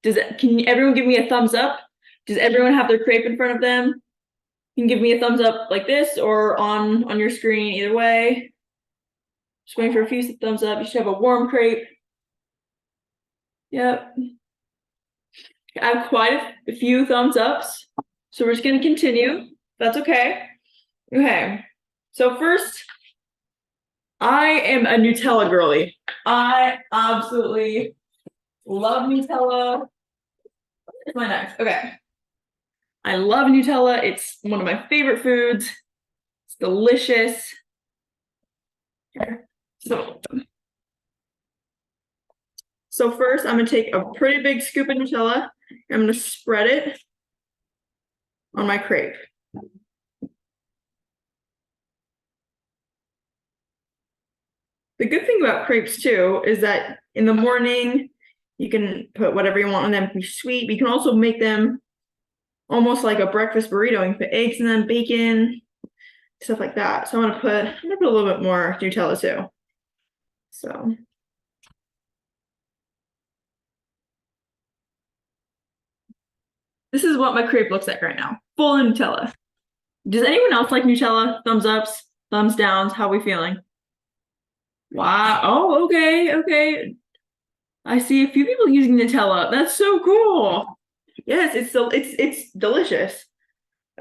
Speaker 1: can everyone give me a thumbs up? Does everyone have their crepe in front of them? You can give me a thumbs up like this or on your screen, either way. Just waiting for a few thumbs up. You should have a warm crepe. Yep. I have quite a few thumbs ups. So we're just gonna continue. That's okay. Okay. So first, I am a Nutella girly. I absolutely love Nutella. Where's my knife? Okay. I love Nutella. It's one of my favorite foods. It's delicious. Here. So first, I'm gonna take a pretty big scoop of Nutella. I'm gonna spread it on my crepe. The good thing about crepes too is that in the morning you can put whatever you want on them. It can be sweet. But you can also make them almost like a breakfast burrito. You can put eggs in them, bacon, stuff like that. So I'm gonna put a little bit more Nutella too. So this is what my crepe looks like right now. Full of Nutella. Does anyone else like Nutella? Thumbs ups, thumbs downs. How are we feeling? Wow. Oh, okay. I see a few people using Nutella. That's so cool. Yes, it's delicious.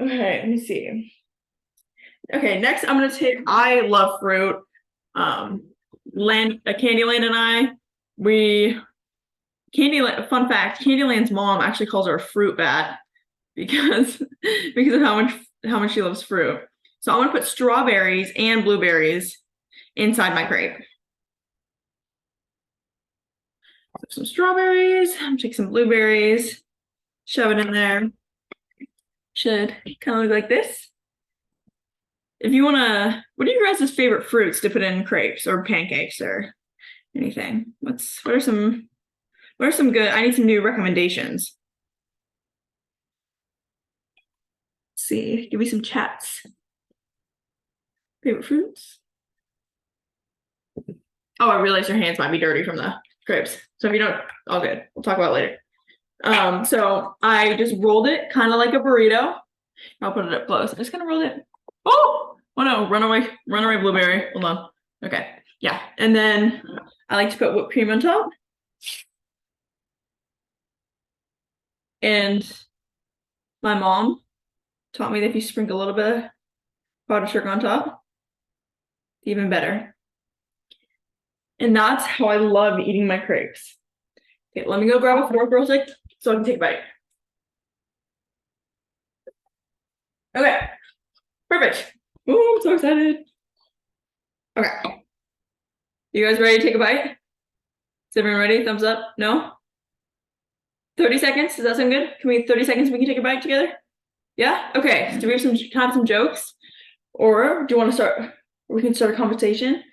Speaker 1: Okay, let me see. Okay, next I'm gonna take. I love fruit. Candyland and I, Candyland. Fun fact: Candyland's mom actually calls her a fruit bat because of how much she loves fruit. So I'm gonna put strawberries and blueberries inside my crepe. Some strawberries. I'm gonna take some blueberries, shove it in there. Should kind of look like this. If you wanna, what are your guys' favorite fruits to put in crepes or pancakes or anything? What are some good? I need some new recommendations. Let's see, give me some chats. Favorite fruits? Oh, I realize your hands might be dirty from the crepes. So if you don't, all good. We'll talk about it later. So I just rolled it kind of like a burrito. I'll put it up close. I'm just gonna roll it. Oh no, run away blueberry. Hold on. Okay. Yeah. And then I like to put whipped cream on top. And my mom taught me that if you sprinkle a little bit of powdered sugar on top, even better. And that's how I love eating my crepes. Okay, let me go grab a fork real quick so I can take a bite. Okay, perfect. Oh, I'm so excited. Okay. You guys ready to take a bite? Is everyone ready? Thumbs up? No? 30 seconds? Does that sound good? Can we 30 seconds we can take a bite together? Yeah? Okay. So do we have some jokes? Or do you want to start? We can start a conversation.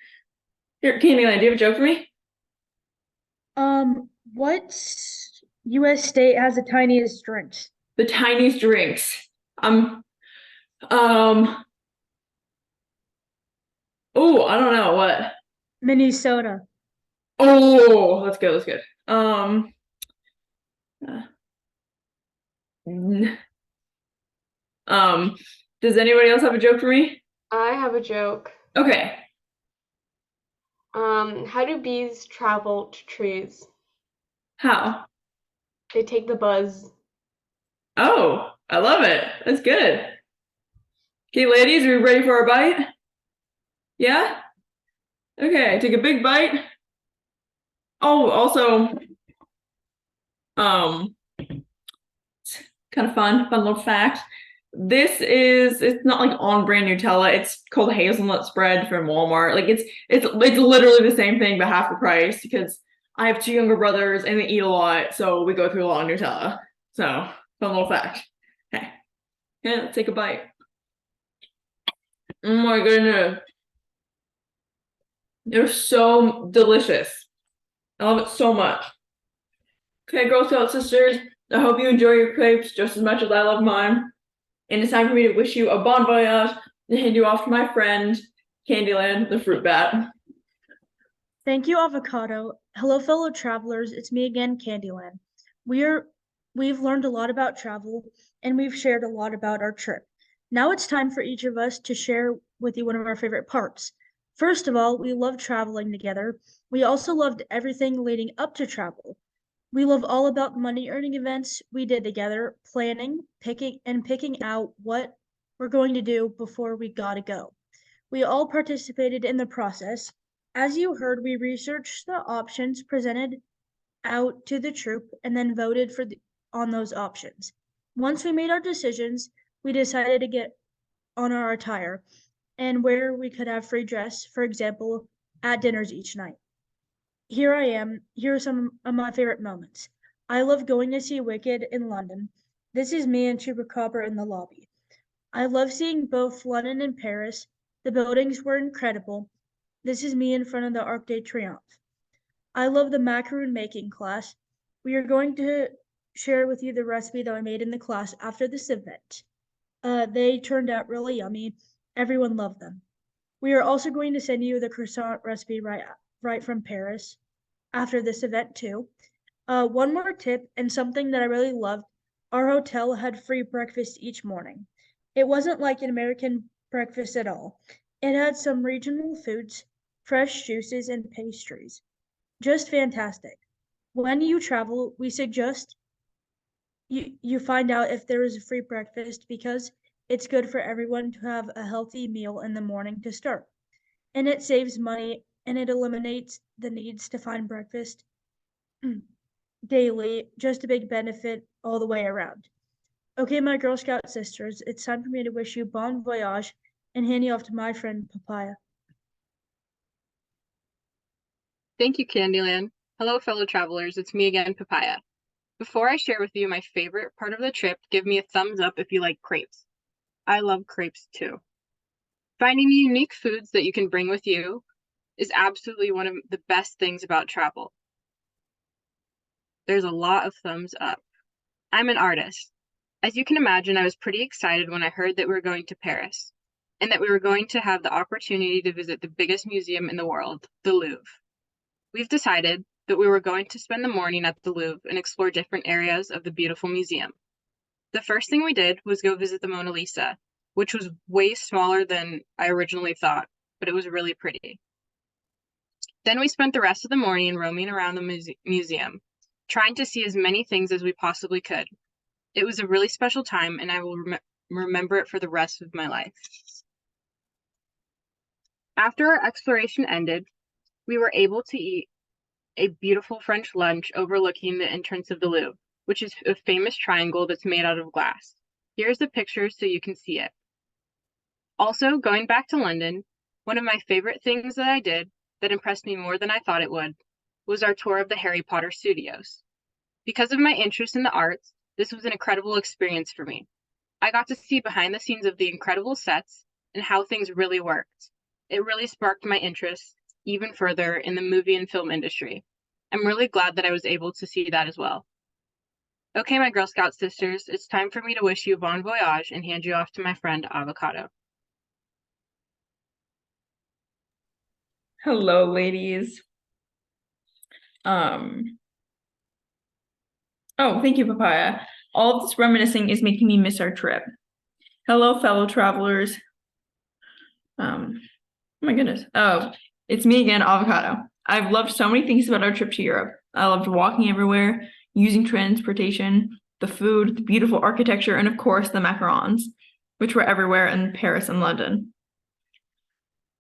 Speaker 1: Here, Candyland, do you have a joke for me?
Speaker 2: What US state has the tiniest drinks?
Speaker 1: The tiniest drinks. Oh, I don't know what.
Speaker 2: Minnesota.
Speaker 1: Oh, that's good. That's good. Uh, n- does anybody else have a joke for me?
Speaker 4: I have a joke.
Speaker 1: Okay.
Speaker 4: How do bees travel to trees?
Speaker 1: How?
Speaker 4: They take the buzz.
Speaker 1: Oh, I love it. That's good. Okay, ladies, are we ready for our bite? Yeah? Okay, take a big bite. Oh, also, it's kind of fun little fact. It's not like on brand Nutella. It's called hazelnut spread from Walmart. Like it's literally the same thing but half the price because I have two younger brothers and they eat a lot, so we go through a lot of Nutella. So fun little fact. Okay. Yeah, let's take a bite. Oh my goodness. They're so delicious. I love it so much. Okay, Girl Scout sisters, I hope you enjoy your crepes just as much as I love mine. And it's time for me to wish you a bon voyage and hand you off to my friend, Candyland, the fruit bat.
Speaker 2: Thank you, Avocado. Hello, fellow travelers. It's me again, Candyland. We've learned a lot about travel and we've shared a lot about our trip. Now it's time for each of us to share with you one of our favorite parts. First of all, we love traveling together. We also loved everything leading up to travel. We love all about the money earning events we did together, planning, picking out what we're going to do before we gotta go. We all participated in the process. As you heard, we researched the options presented out to the troop and then voted on those options. Once we made our decisions, we decided to get on our attire and where we could have free dress, for example, at dinners each night. Here I am. Here are some of my favorite moments. I love going to see Wicked in London. This is me and Chupacabra in the lobby. I love seeing both London and Paris. The buildings were incredible. This is me in front of the Arc de Triomphe. I love the macaroon making class. We are going to share with you the recipe that I made in the class after this event. They turned out really yummy. Everyone loved them. We are also going to send you the croissant recipe right from Paris after this event too. One more tip and something that I really loved, our hotel had free breakfast each morning. It wasn't like an American breakfast at all. It had some regional foods, fresh juices, and pastries. Just fantastic. When you travel, we suggest you find out if there is a free breakfast because it's good for everyone to have a healthy meal in the morning to start. And it saves money and it eliminates the needs to find breakfast daily. Just a big benefit all the way around. Okay, my Girl Scout sisters, it's time for me to wish you bon voyage and hand you off to my friend Papaya.
Speaker 3: Thank you, Candyland. Hello, fellow travelers. It's me again, Papaya. Before I share with you my favorite part of the trip, give me a thumbs up if you like crepes. I love crepes too. Finding unique foods that you can bring with you is absolutely one of the best things about travel. There's a lot of thumbs up. I'm an artist. As you can imagine, I was pretty excited when I heard that we were going to Paris and that we were going to have the opportunity to visit the biggest museum in the world, the Louvre. We've decided that we were going to spend the morning at the Louvre and explore different areas of the beautiful museum. The first thing we did was go visit the Mona Lisa, which was way smaller than I originally thought, but it was really pretty. Then we spent the rest of the morning roaming around the museum, trying to see as many things as we possibly could. It was a really special time, and I will remember it for the rest of my life. After our exploration ended, we were able to eat a beautiful French lunch overlooking the entrance of the Louvre, which is a famous triangle that's made out of glass. Here's the picture so you can see it. Also, going back to London, one of my favorite things that I did that impressed me more than I thought it would was our tour of the Harry Potter studios. Because of my interest in the arts, this was an incredible experience for me. I got to see behind the scenes of the incredible sets and how things really worked. It really sparked my interest even further in the movie and film industry. I'm really glad that I was able to see that as well. Okay, my Girl Scout sisters, it's time for me to wish you bon voyage and hand you off to my friend Avocado.
Speaker 1: Hello, ladies. Oh, thank you, Papaya. All of this reminiscing is making me miss our trip. Hello, fellow travelers. Oh my goodness. Oh, it's me again, Avocado. I've loved so many things about our trip to Europe. I loved walking everywhere, using transportation, the food, the beautiful architecture, and of course the macarons, which were everywhere in Paris and London.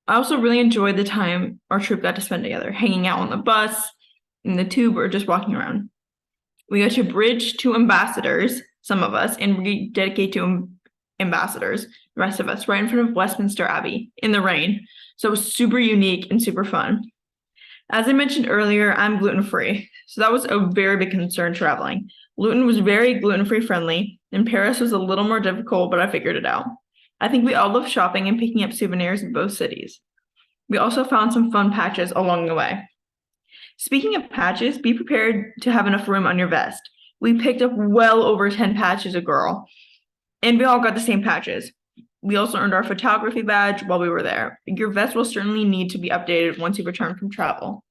Speaker 1: I also really enjoyed the time our trip got to spend together, hanging out on the bus, in the tube, or just walking around. We got to bridge to ambassadors, some of us, and rededicate to ambassadors, the rest of us, right in front of Westminster Abbey in the rain. So it was super unique and super fun. As I mentioned earlier, I'm gluten-free, so that was a very big concern traveling. Luton was very gluten-free friendly, and Paris was a little more difficult, but I figured it out. I think we all love shopping and picking up souvenirs in both cities. We also found some fun patches along the way. Speaking of patches, be prepared to have enough room on your vest. We picked up well over 10 patches a girl, and we all got the same patches. We also earned our photography badge while we were there. Your vest will certainly need to be updated once you return from travel.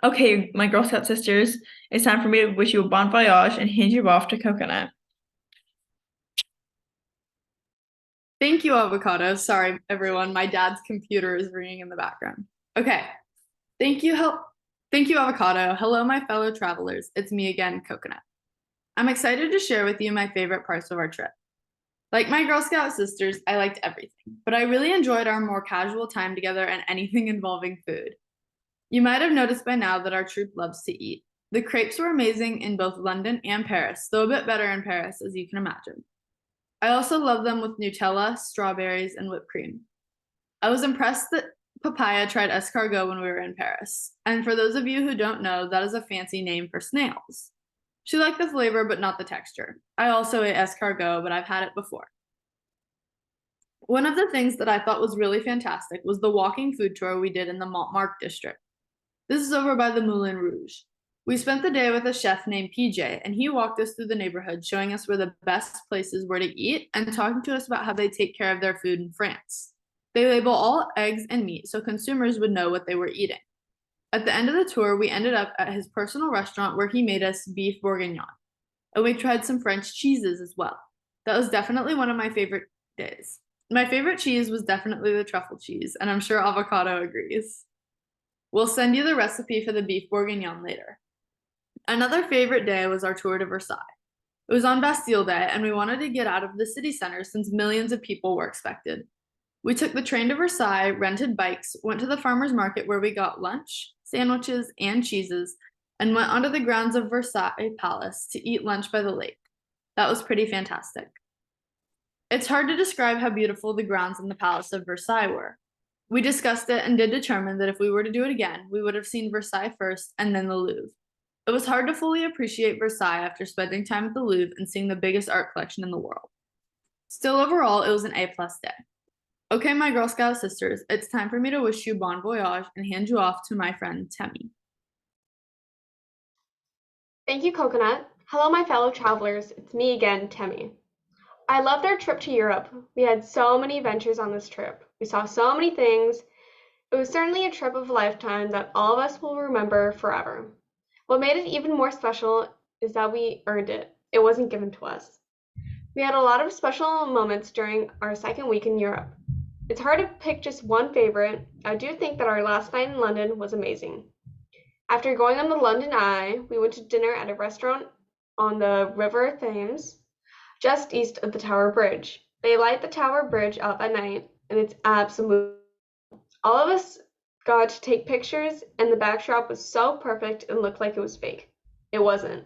Speaker 1: Okay, my Girl Scout sisters, it's time for me to wish you a bon voyage and hand you off to Coconut.
Speaker 6: Thank you, Avocado. Sorry, everyone. My dad's computer is ringing in the background. Okay. Thank you, Avocado. Hello, my fellow travelers. It's me again, Coconut. I'm excited to share with you my favorite parts of our trip. Like my Girl Scout sisters, I liked everything, but I really enjoyed our more casual time together and anything involving food. You might have noticed by now that our troop loves to eat. The crepes were amazing in both London and Paris, though a bit better in Paris, as you can imagine. I also love them with Nutella, strawberries, and whipped cream. I was impressed that Papaya tried escargot when we were in Paris. And for those of you who don't know, that is a fancy name for snails. She liked the flavor, but not the texture. I also ate escargot, but I've had it before. One of the things that I thought was really fantastic was the walking food tour we did in the Montmartre district. This is over by the Moulin Rouge. We spent the day with a chef named PJ, and he walked us through the neighborhood, showing us where the best places were to eat and talking to us about how they take care of their food in France. They label all eggs and meat so consumers would know what they were eating. At the end of the tour, we ended up at his personal restaurant where he made us beef bourguignon. And we tried some French cheeses as well. That was definitely one of my favorite days. My favorite cheese was definitely the truffle cheese, and I'm sure Avocado agrees. We'll send you the recipe for the beef bourguignon later. Another favorite day was our tour to Versailles. It was on Bastille Day, and we wanted to get out of the city center since millions of people were expected. We took the train to Versailles, rented bikes, went to the farmer's market where we got lunch, sandwiches, and cheeses, and went onto the grounds of Versailles Palace to eat lunch by the lake. That was pretty fantastic. It's hard to describe how beautiful the grounds in the Palace of Versailles were. We discussed it and did determine that if we were to do it again, we would have seen Versailles first and then the Louvre. It was hard to fully appreciate Versailles after spending time at the Louvre and seeing the biggest art collection in the world. Still, overall, it was an A+ day. Okay, my Girl Scout sisters, it's time for me to wish you bon voyage and hand you off to my friend Temmie.
Speaker 4: Thank you, Coconut. Hello, my fellow travelers. It's me again, Temmie. I loved our trip to Europe. We had so many adventures on this trip. We saw so many things. It was certainly a trip of a lifetime that all of us will remember forever. What made it even more special is that we earned it. It wasn't given to us. We had a lot of special moments during our second week in Europe. It's hard to pick just one favorite. I do think that our last night in London was amazing. After going on the London Eye, we went to dinner at a restaurant on the River Thames, just east of the Tower Bridge. They light the Tower Bridge up at night, and it's absolutely... All of us got to take pictures, and the backdrop was so perfect it looked like it was fake. It wasn't.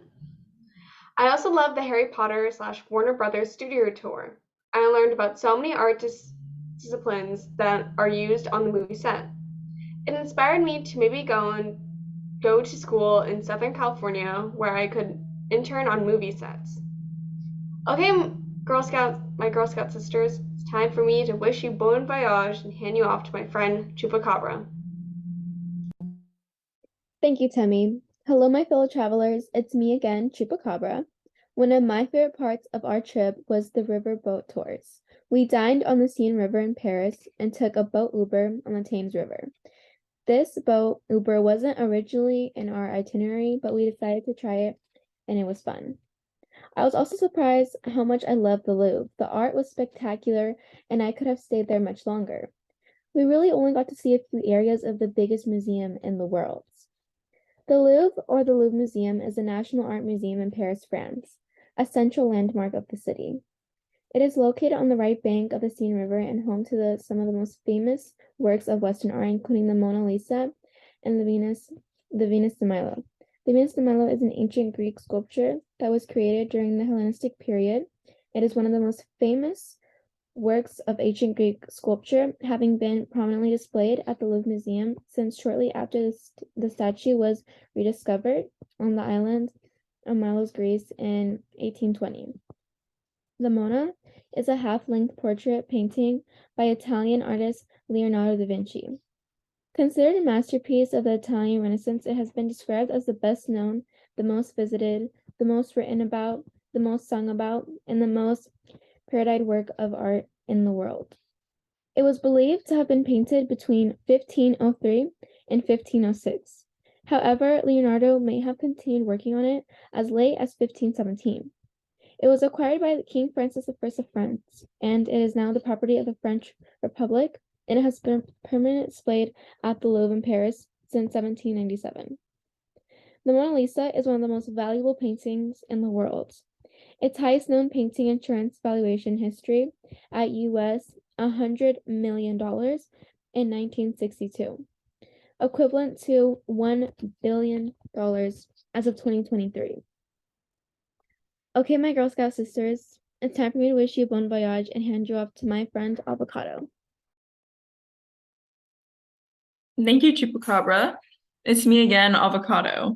Speaker 4: I also loved the Harry Potter / Warner Brothers studio tour. I learned about so many art disciplines that are used on the movie set. It inspired me to maybe go and go to school in Southern California where I could intern on movie sets. Okay, Girl Scouts, my Girl Scout sisters, it's time for me to wish you bon voyage and hand you off to my friend Chupacabra.
Speaker 5: Thank you, Temmie. Hello, my fellow travelers. It's me again, Chupacabra. One of my favorite parts of our trip was the river boat tours. We dined on the Seine River in Paris and took a boat Uber on the Thames River. This boat Uber wasn't originally in our itinerary, but we decided to try it, and it was fun. I was also surprised how much I loved the Louvre. The art was spectacular, and I could have stayed there much longer. We really only got to see a few areas of the biggest museum in the world. The Louvre, or the Louvre Museum, is a national art museum in Paris, France, a central landmark of the city. It is located on the right bank of the Seine River and home to some of the most famous works of Western art, including the Mona Lisa and the Venus de Milo. The Venus de Milo is an ancient Greek sculpture that was created during the Hellenistic period. It is one of the most famous works of ancient Greek sculpture, having been prominently displayed at the Louvre Museum since shortly after the statue was rediscovered on the island of Milos, Greece in 1820. The Mona is a half-length portrait painting by Italian artist Leonardo da Vinci. Considered a masterpiece of the Italian Renaissance, it has been described as the best known, the most visited, the most written about, the most sung about, and the most parodied work of art in the world. It was believed to have been painted between 1503 and 1506. However, Leonardo may have continued working on it as late as 1517. It was acquired by King Francis I of France, and it is now the property of the French Republic, and it has been permanently displayed at the Louvre in Paris since 1797. The Mona Lisa is one of the most valuable paintings in the world. Its highest known painting insurance valuation history at US $100 million in 1962, equivalent to $1 billion as of 2023. Okay, my Girl Scout sisters, it's time for me to wish you bon voyage and hand you off to my friend Avocado.
Speaker 1: Thank you, Chupacabra. It's me again, Avocado.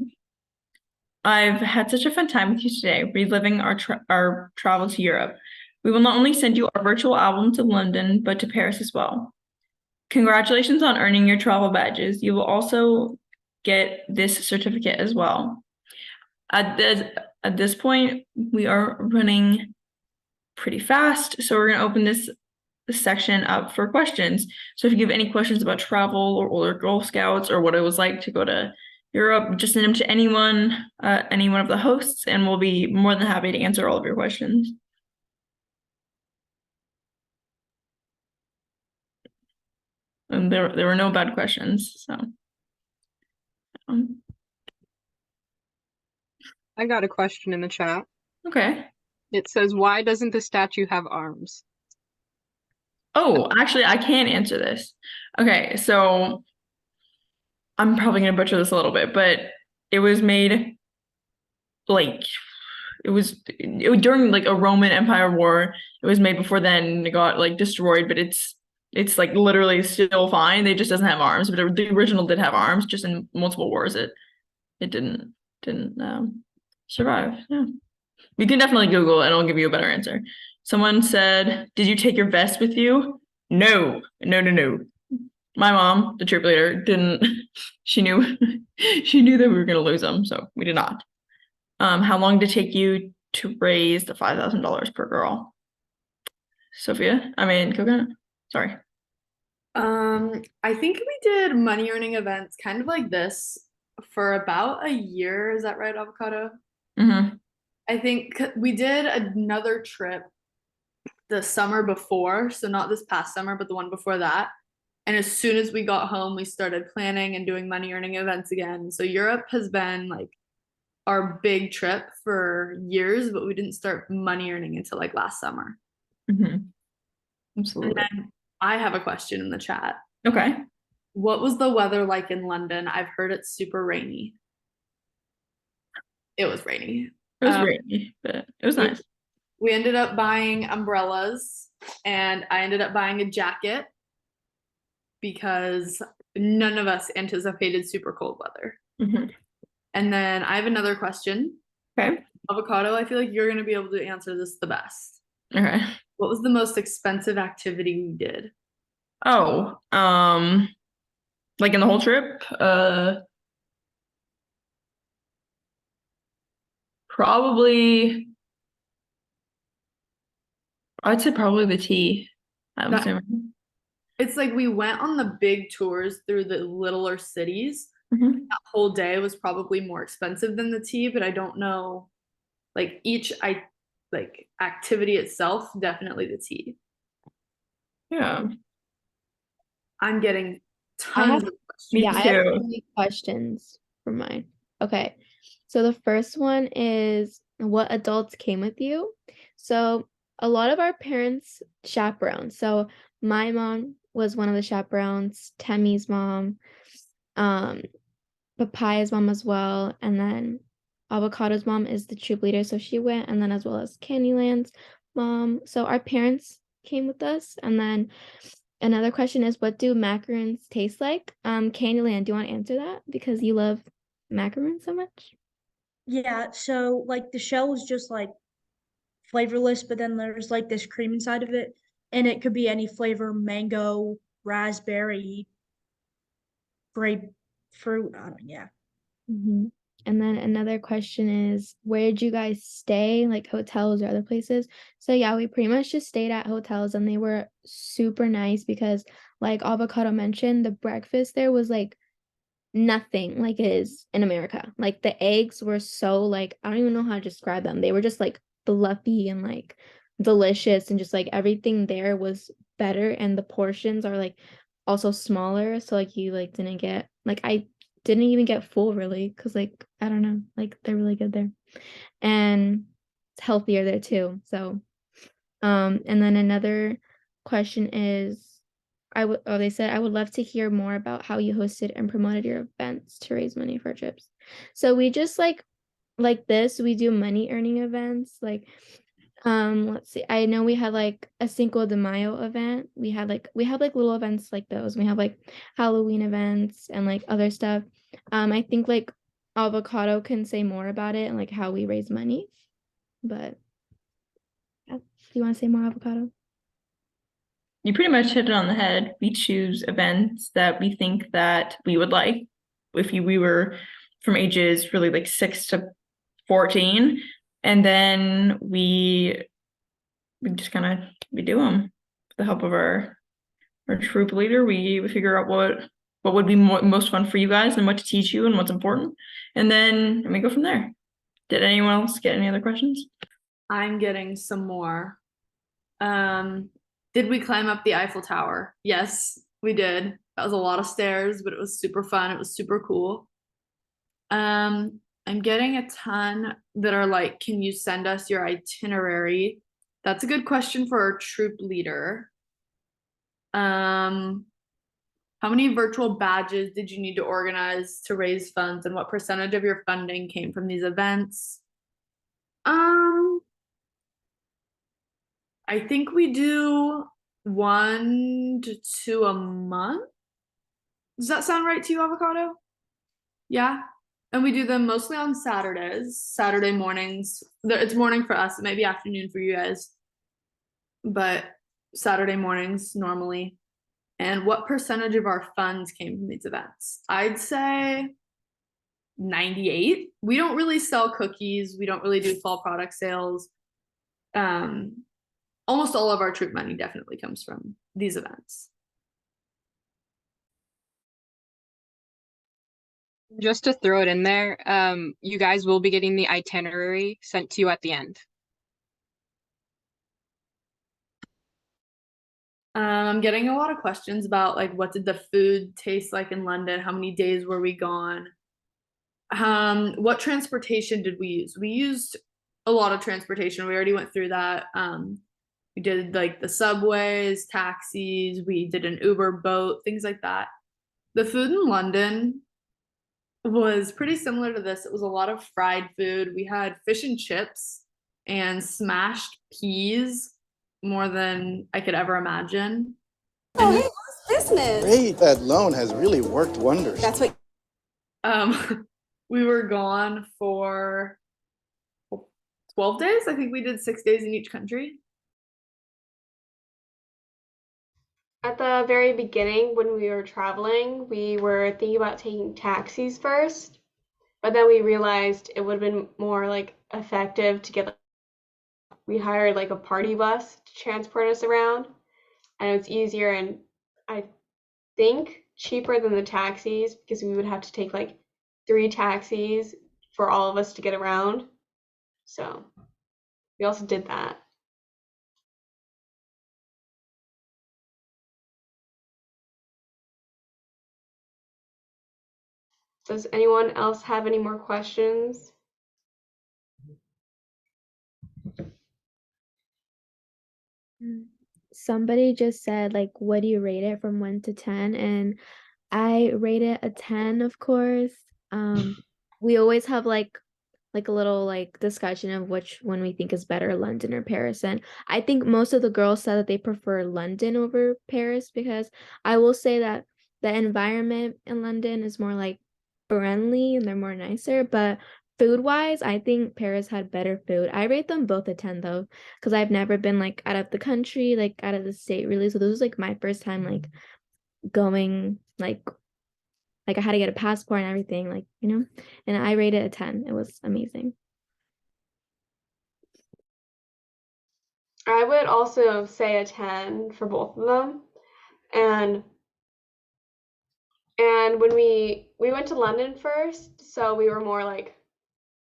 Speaker 1: I've had such a fun time with you today, reliving our travel to Europe. We will not only send you our virtual album to London, but to Paris as well. Congratulations on earning your travel badges. You will also get this certificate as well. At this point, we are running pretty fast, so we're going to open this section up for questions. So if you have any questions about travel or older Girl Scouts or what it was like to go to Europe, just send them to any one of the hosts, and we'll be more than happy to answer all of your questions. And there were no bad questions, so.
Speaker 3: I got a question in the chat.
Speaker 1: Okay.
Speaker 3: It says, why doesn't the statue have arms?
Speaker 1: Oh, actually, I can answer this. Okay, so I'm probably gonna butcher this a little bit, but it was made like it was during like a Roman Empire war. It was made before then. It got like destroyed, but it's like literally still fine. It just doesn't have arms, but the original did have arms. Just in multiple wars, it didn't survive. Yeah, you can definitely Google it and I'll give you a better answer. Someone said, "Did you take your vest with you?" No. My mom, the troop leader, didn't. She knew that we were gonna lose them, so we did not. How long did it take you to raise the $5,000 per girl? Coconut. Sorry.
Speaker 6: I think we did money earning events kind of like this for about a year. Is that right, Avocado?
Speaker 1: Mm-hmm.
Speaker 6: I think we did another trip the summer before, so not this past summer, but the one before that. And as soon as we got home, we started planning and doing money earning events again. So Europe has been like our big trip for years, but we didn't start money earning until like last summer.
Speaker 1: Mm-hmm. Absolutely.
Speaker 6: And then I have a question in the chat.
Speaker 1: Okay.
Speaker 6: What was the weather like in London? I've heard it's super rainy. It was rainy.
Speaker 1: It was rainy, but it was nice.
Speaker 6: We ended up buying umbrellas, and I ended up buying a jacket because none of us anticipated super cold weather.
Speaker 1: Mhm.
Speaker 6: And then I have another question.
Speaker 1: Okay.
Speaker 6: Avocado, I feel like you're going to be able to answer this the best.
Speaker 1: Okay.
Speaker 6: What was the most expensive activity we did?
Speaker 1: Oh, like in the whole trip? Probably, I'd say probably the tea. I'm
Speaker 6: That-
Speaker 1: assuming.
Speaker 6: It's like we went on the big tours through the littler cities.
Speaker 1: Mhm.
Speaker 6: That whole day was probably more expensive than the tea, but I don't know. Like each like activity itself, definitely the tea.
Speaker 1: Yeah.
Speaker 6: I'm getting
Speaker 5: I have
Speaker 6: tons of questions.
Speaker 5: Yeah, I have
Speaker 1: too.
Speaker 5: 3 questions for mine. Okay. So the first one is what adults came with you? So a lot of our parents chaperone. So my mom was one of the chaperones, Temmie's mom, um, Papaya's mom as well, and then Avocado's mom is the troop leader, so she went, and then as well as Candyland's mom. So our parents came with us, and then another question is, what do macaroons taste like? Candyland, do you want to answer that because you love macaroons so much?
Speaker 2: Yeah, so like the shell is just like flavorless, but then there's like this cream inside of it, and it could be any flavor, mango, raspberry, grapefruit. I don't, yeah.
Speaker 5: Mhm. And then another question is, where did you guys stay, like hotels or other places? So yeah, we pretty much just stayed at hotels and they were super nice because like Avocado mentioned, the breakfast there was like nothing like it is in America. Like the eggs were so like, I don't even know how to describe them. They were just like fluffy and like delicious and just like everything there was better and the portions are like also smaller. So like you like didn't get like I didn't even get full really because like I don't know, like they're really good there. And it's healthier there too. So and then another question is they said, I would love to hear more about how you hosted and promoted your events to raise money for trips. So we just like this, we do money earning events. Like, let's see. I know we had like a Cinco de Mayo event. We have like little events like those. We have like Halloween events and like other stuff. I think like Avocado can say more about it and like how we raise money. But do you want to say more, Avocado?
Speaker 1: You pretty much hit it on the head. We choose events that we think that we would like. If we were from ages really like 6 to 14, and then we just kind of we do them with the help of our troop leader. We figure out what would be most fun for you guys and what to teach you and what's important, and then we go from there. Did anyone else get any other questions?
Speaker 6: I'm getting some more. Did we climb up the Eiffel Tower? Yes, we did. That was a lot of stairs, but it was super fun. It was super cool. I'm getting a ton that are like, can you send us your itinerary? That's a good question for our troop leader. How many virtual badges did you need to organize to raise funds, and what percentage of your funding came from these events? I think we do 1 to 2 a month. Does that sound right to you, Avocado? Yeah. And we do them mostly on Saturdays, Saturday mornings. It's morning for us, it may be afternoon for you guys, but Saturday mornings normally. And what percentage of our funds came from these events? I'd say 98. We don't really sell cookies. We don't really do fall product sales. Almost all of our troop money definitely comes from these events.
Speaker 3: Just to throw it in there, you guys will be getting the itinerary sent to you at the end.
Speaker 6: I'm getting a lot of questions about like what did the food taste like in London? How many days were we gone? What transportation did we use? We used a lot of transportation. We already went through that. We did like the subways, taxis, we did an Uber boat, things like that. The food in London was pretty similar to this. It was a lot of fried food. We had fish and chips and smashed peas more than I could ever imagine.
Speaker 7: Oh, hey, how's business?
Speaker 8: Great. That loan has really worked wonders.
Speaker 7: That's what
Speaker 6: We were gone for 12 days. I think we did 6 days in each country.
Speaker 4: At the very beginning, when we were traveling, we were thinking about taking taxis first, but then we realized it would have been more like effective to get, we hired like a party bus to transport us around, and it was easier and I think cheaper than the taxis because we would have to take like 3 taxis for all of us to get around. So we also did that. Does anyone else have any more questions?
Speaker 5: Somebody just said, like, what do you rate it from 1 to 10? And I rate it a 10, of course. We always have like a little like discussion of which one we think is better, London or Paris. And I think most of the girls said that they prefer London over Paris because I will say that the environment in London is more like friendly and they're more nicer. But food wise, I think Paris had better food. I rate them both a 10 though, because I've never been like out of the country, like out of the state really. So this was like my first time like going like I had to get a passport and everything, like, you know, and I rated a 10. It was amazing.
Speaker 4: I would also say a 10 for both of them. And when we went to London first, so we were more like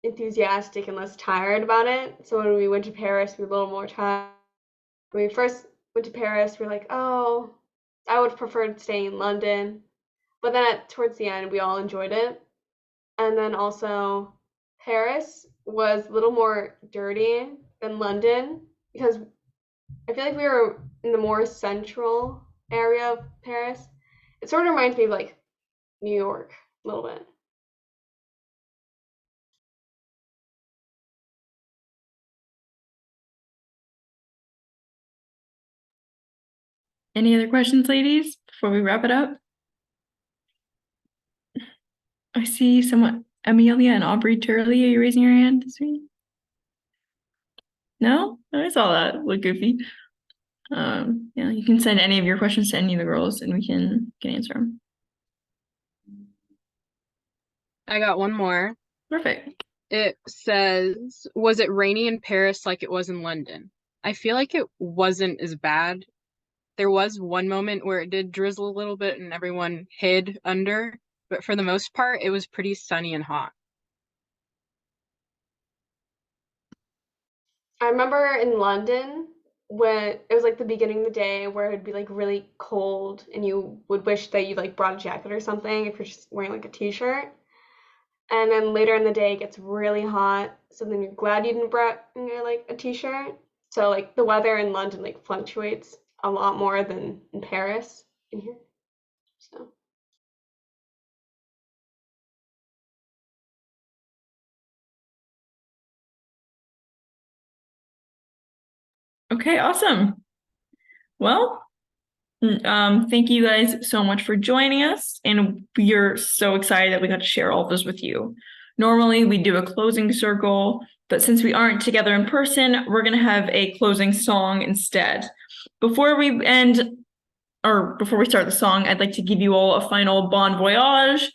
Speaker 4: enthusiastic and less tired about it. So when we went to Paris, we were a little more tired. When we first went to Paris, we were like, oh, I would prefer staying in London. But then towards the end, we all enjoyed it. And then also, Paris was a little more dirty than London because I feel like we were in the more central area of Paris. It sort of reminds me of like New York a little bit.
Speaker 1: Any other questions, ladies, before we wrap it up? I see someone, Amelia and Aubrey Turley. Are you raising your hand to speak? No? I saw that. Look goofy. Yeah, you can send any of your questions to any of the girls and we can answer them.
Speaker 3: I got one more.
Speaker 1: Perfect.
Speaker 3: It says, was it rainy in Paris like it was in London? I feel like it wasn't as bad. There was one moment where it did drizzle a little bit and everyone hid under, but for the most part, it was pretty sunny and hot.
Speaker 4: I remember in London when it was like the beginning of the day where it'd be like really cold and you would wish that you like brought a jacket or something if you're just wearing like a t-shirt. And then later in the day it gets really hot, so then you're glad you didn't bring like a t-shirt. So like the weather in London like fluctuates a lot more than in Paris in here. So
Speaker 1: Okay, awesome. Well, thank you guys so much for joining us, and we are so excited that we got to share all this with you. Normally, we do a closing circle, but since we aren't together in person, we're gonna have a closing song instead. Before we start the song, I'd like to give you all a final bon voyage,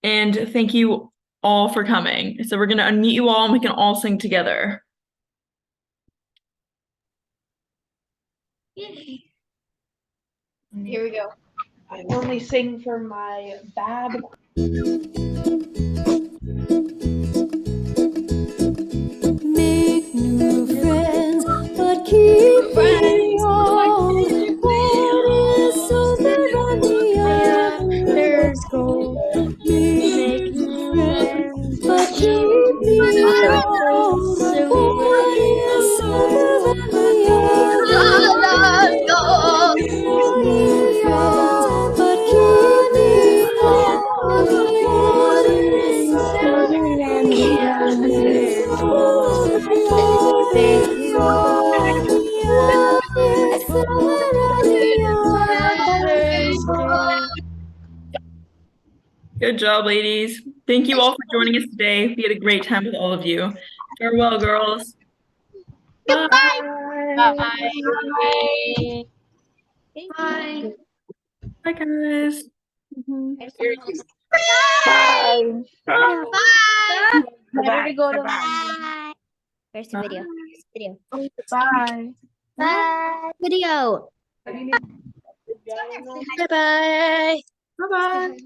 Speaker 1: and thank you all for coming. So we're gonna unmute you all, and we can all sing together.
Speaker 2: Yay. Here we go. I only sing for my bad.
Speaker 7: Make new friends, but keep friends. What is so bad on the other's goal? Make new friends, but keep me wrong. What is so bad on the other's goal? New friends, but keep me wrong. What is so bad on the other's
Speaker 1: Good Good job, ladies. Thank you all for joining us today. We had a great time with all of you. Farewell, girls. Bye.
Speaker 3: Bye.
Speaker 1: Bye. Bye, guys.
Speaker 8: Bye.
Speaker 7: Better to go to
Speaker 8: Bye.
Speaker 7: Where's the video? Video.
Speaker 6: Bye.
Speaker 7: Bye. Video.
Speaker 2: Bye bye.
Speaker 6: Bye-bye.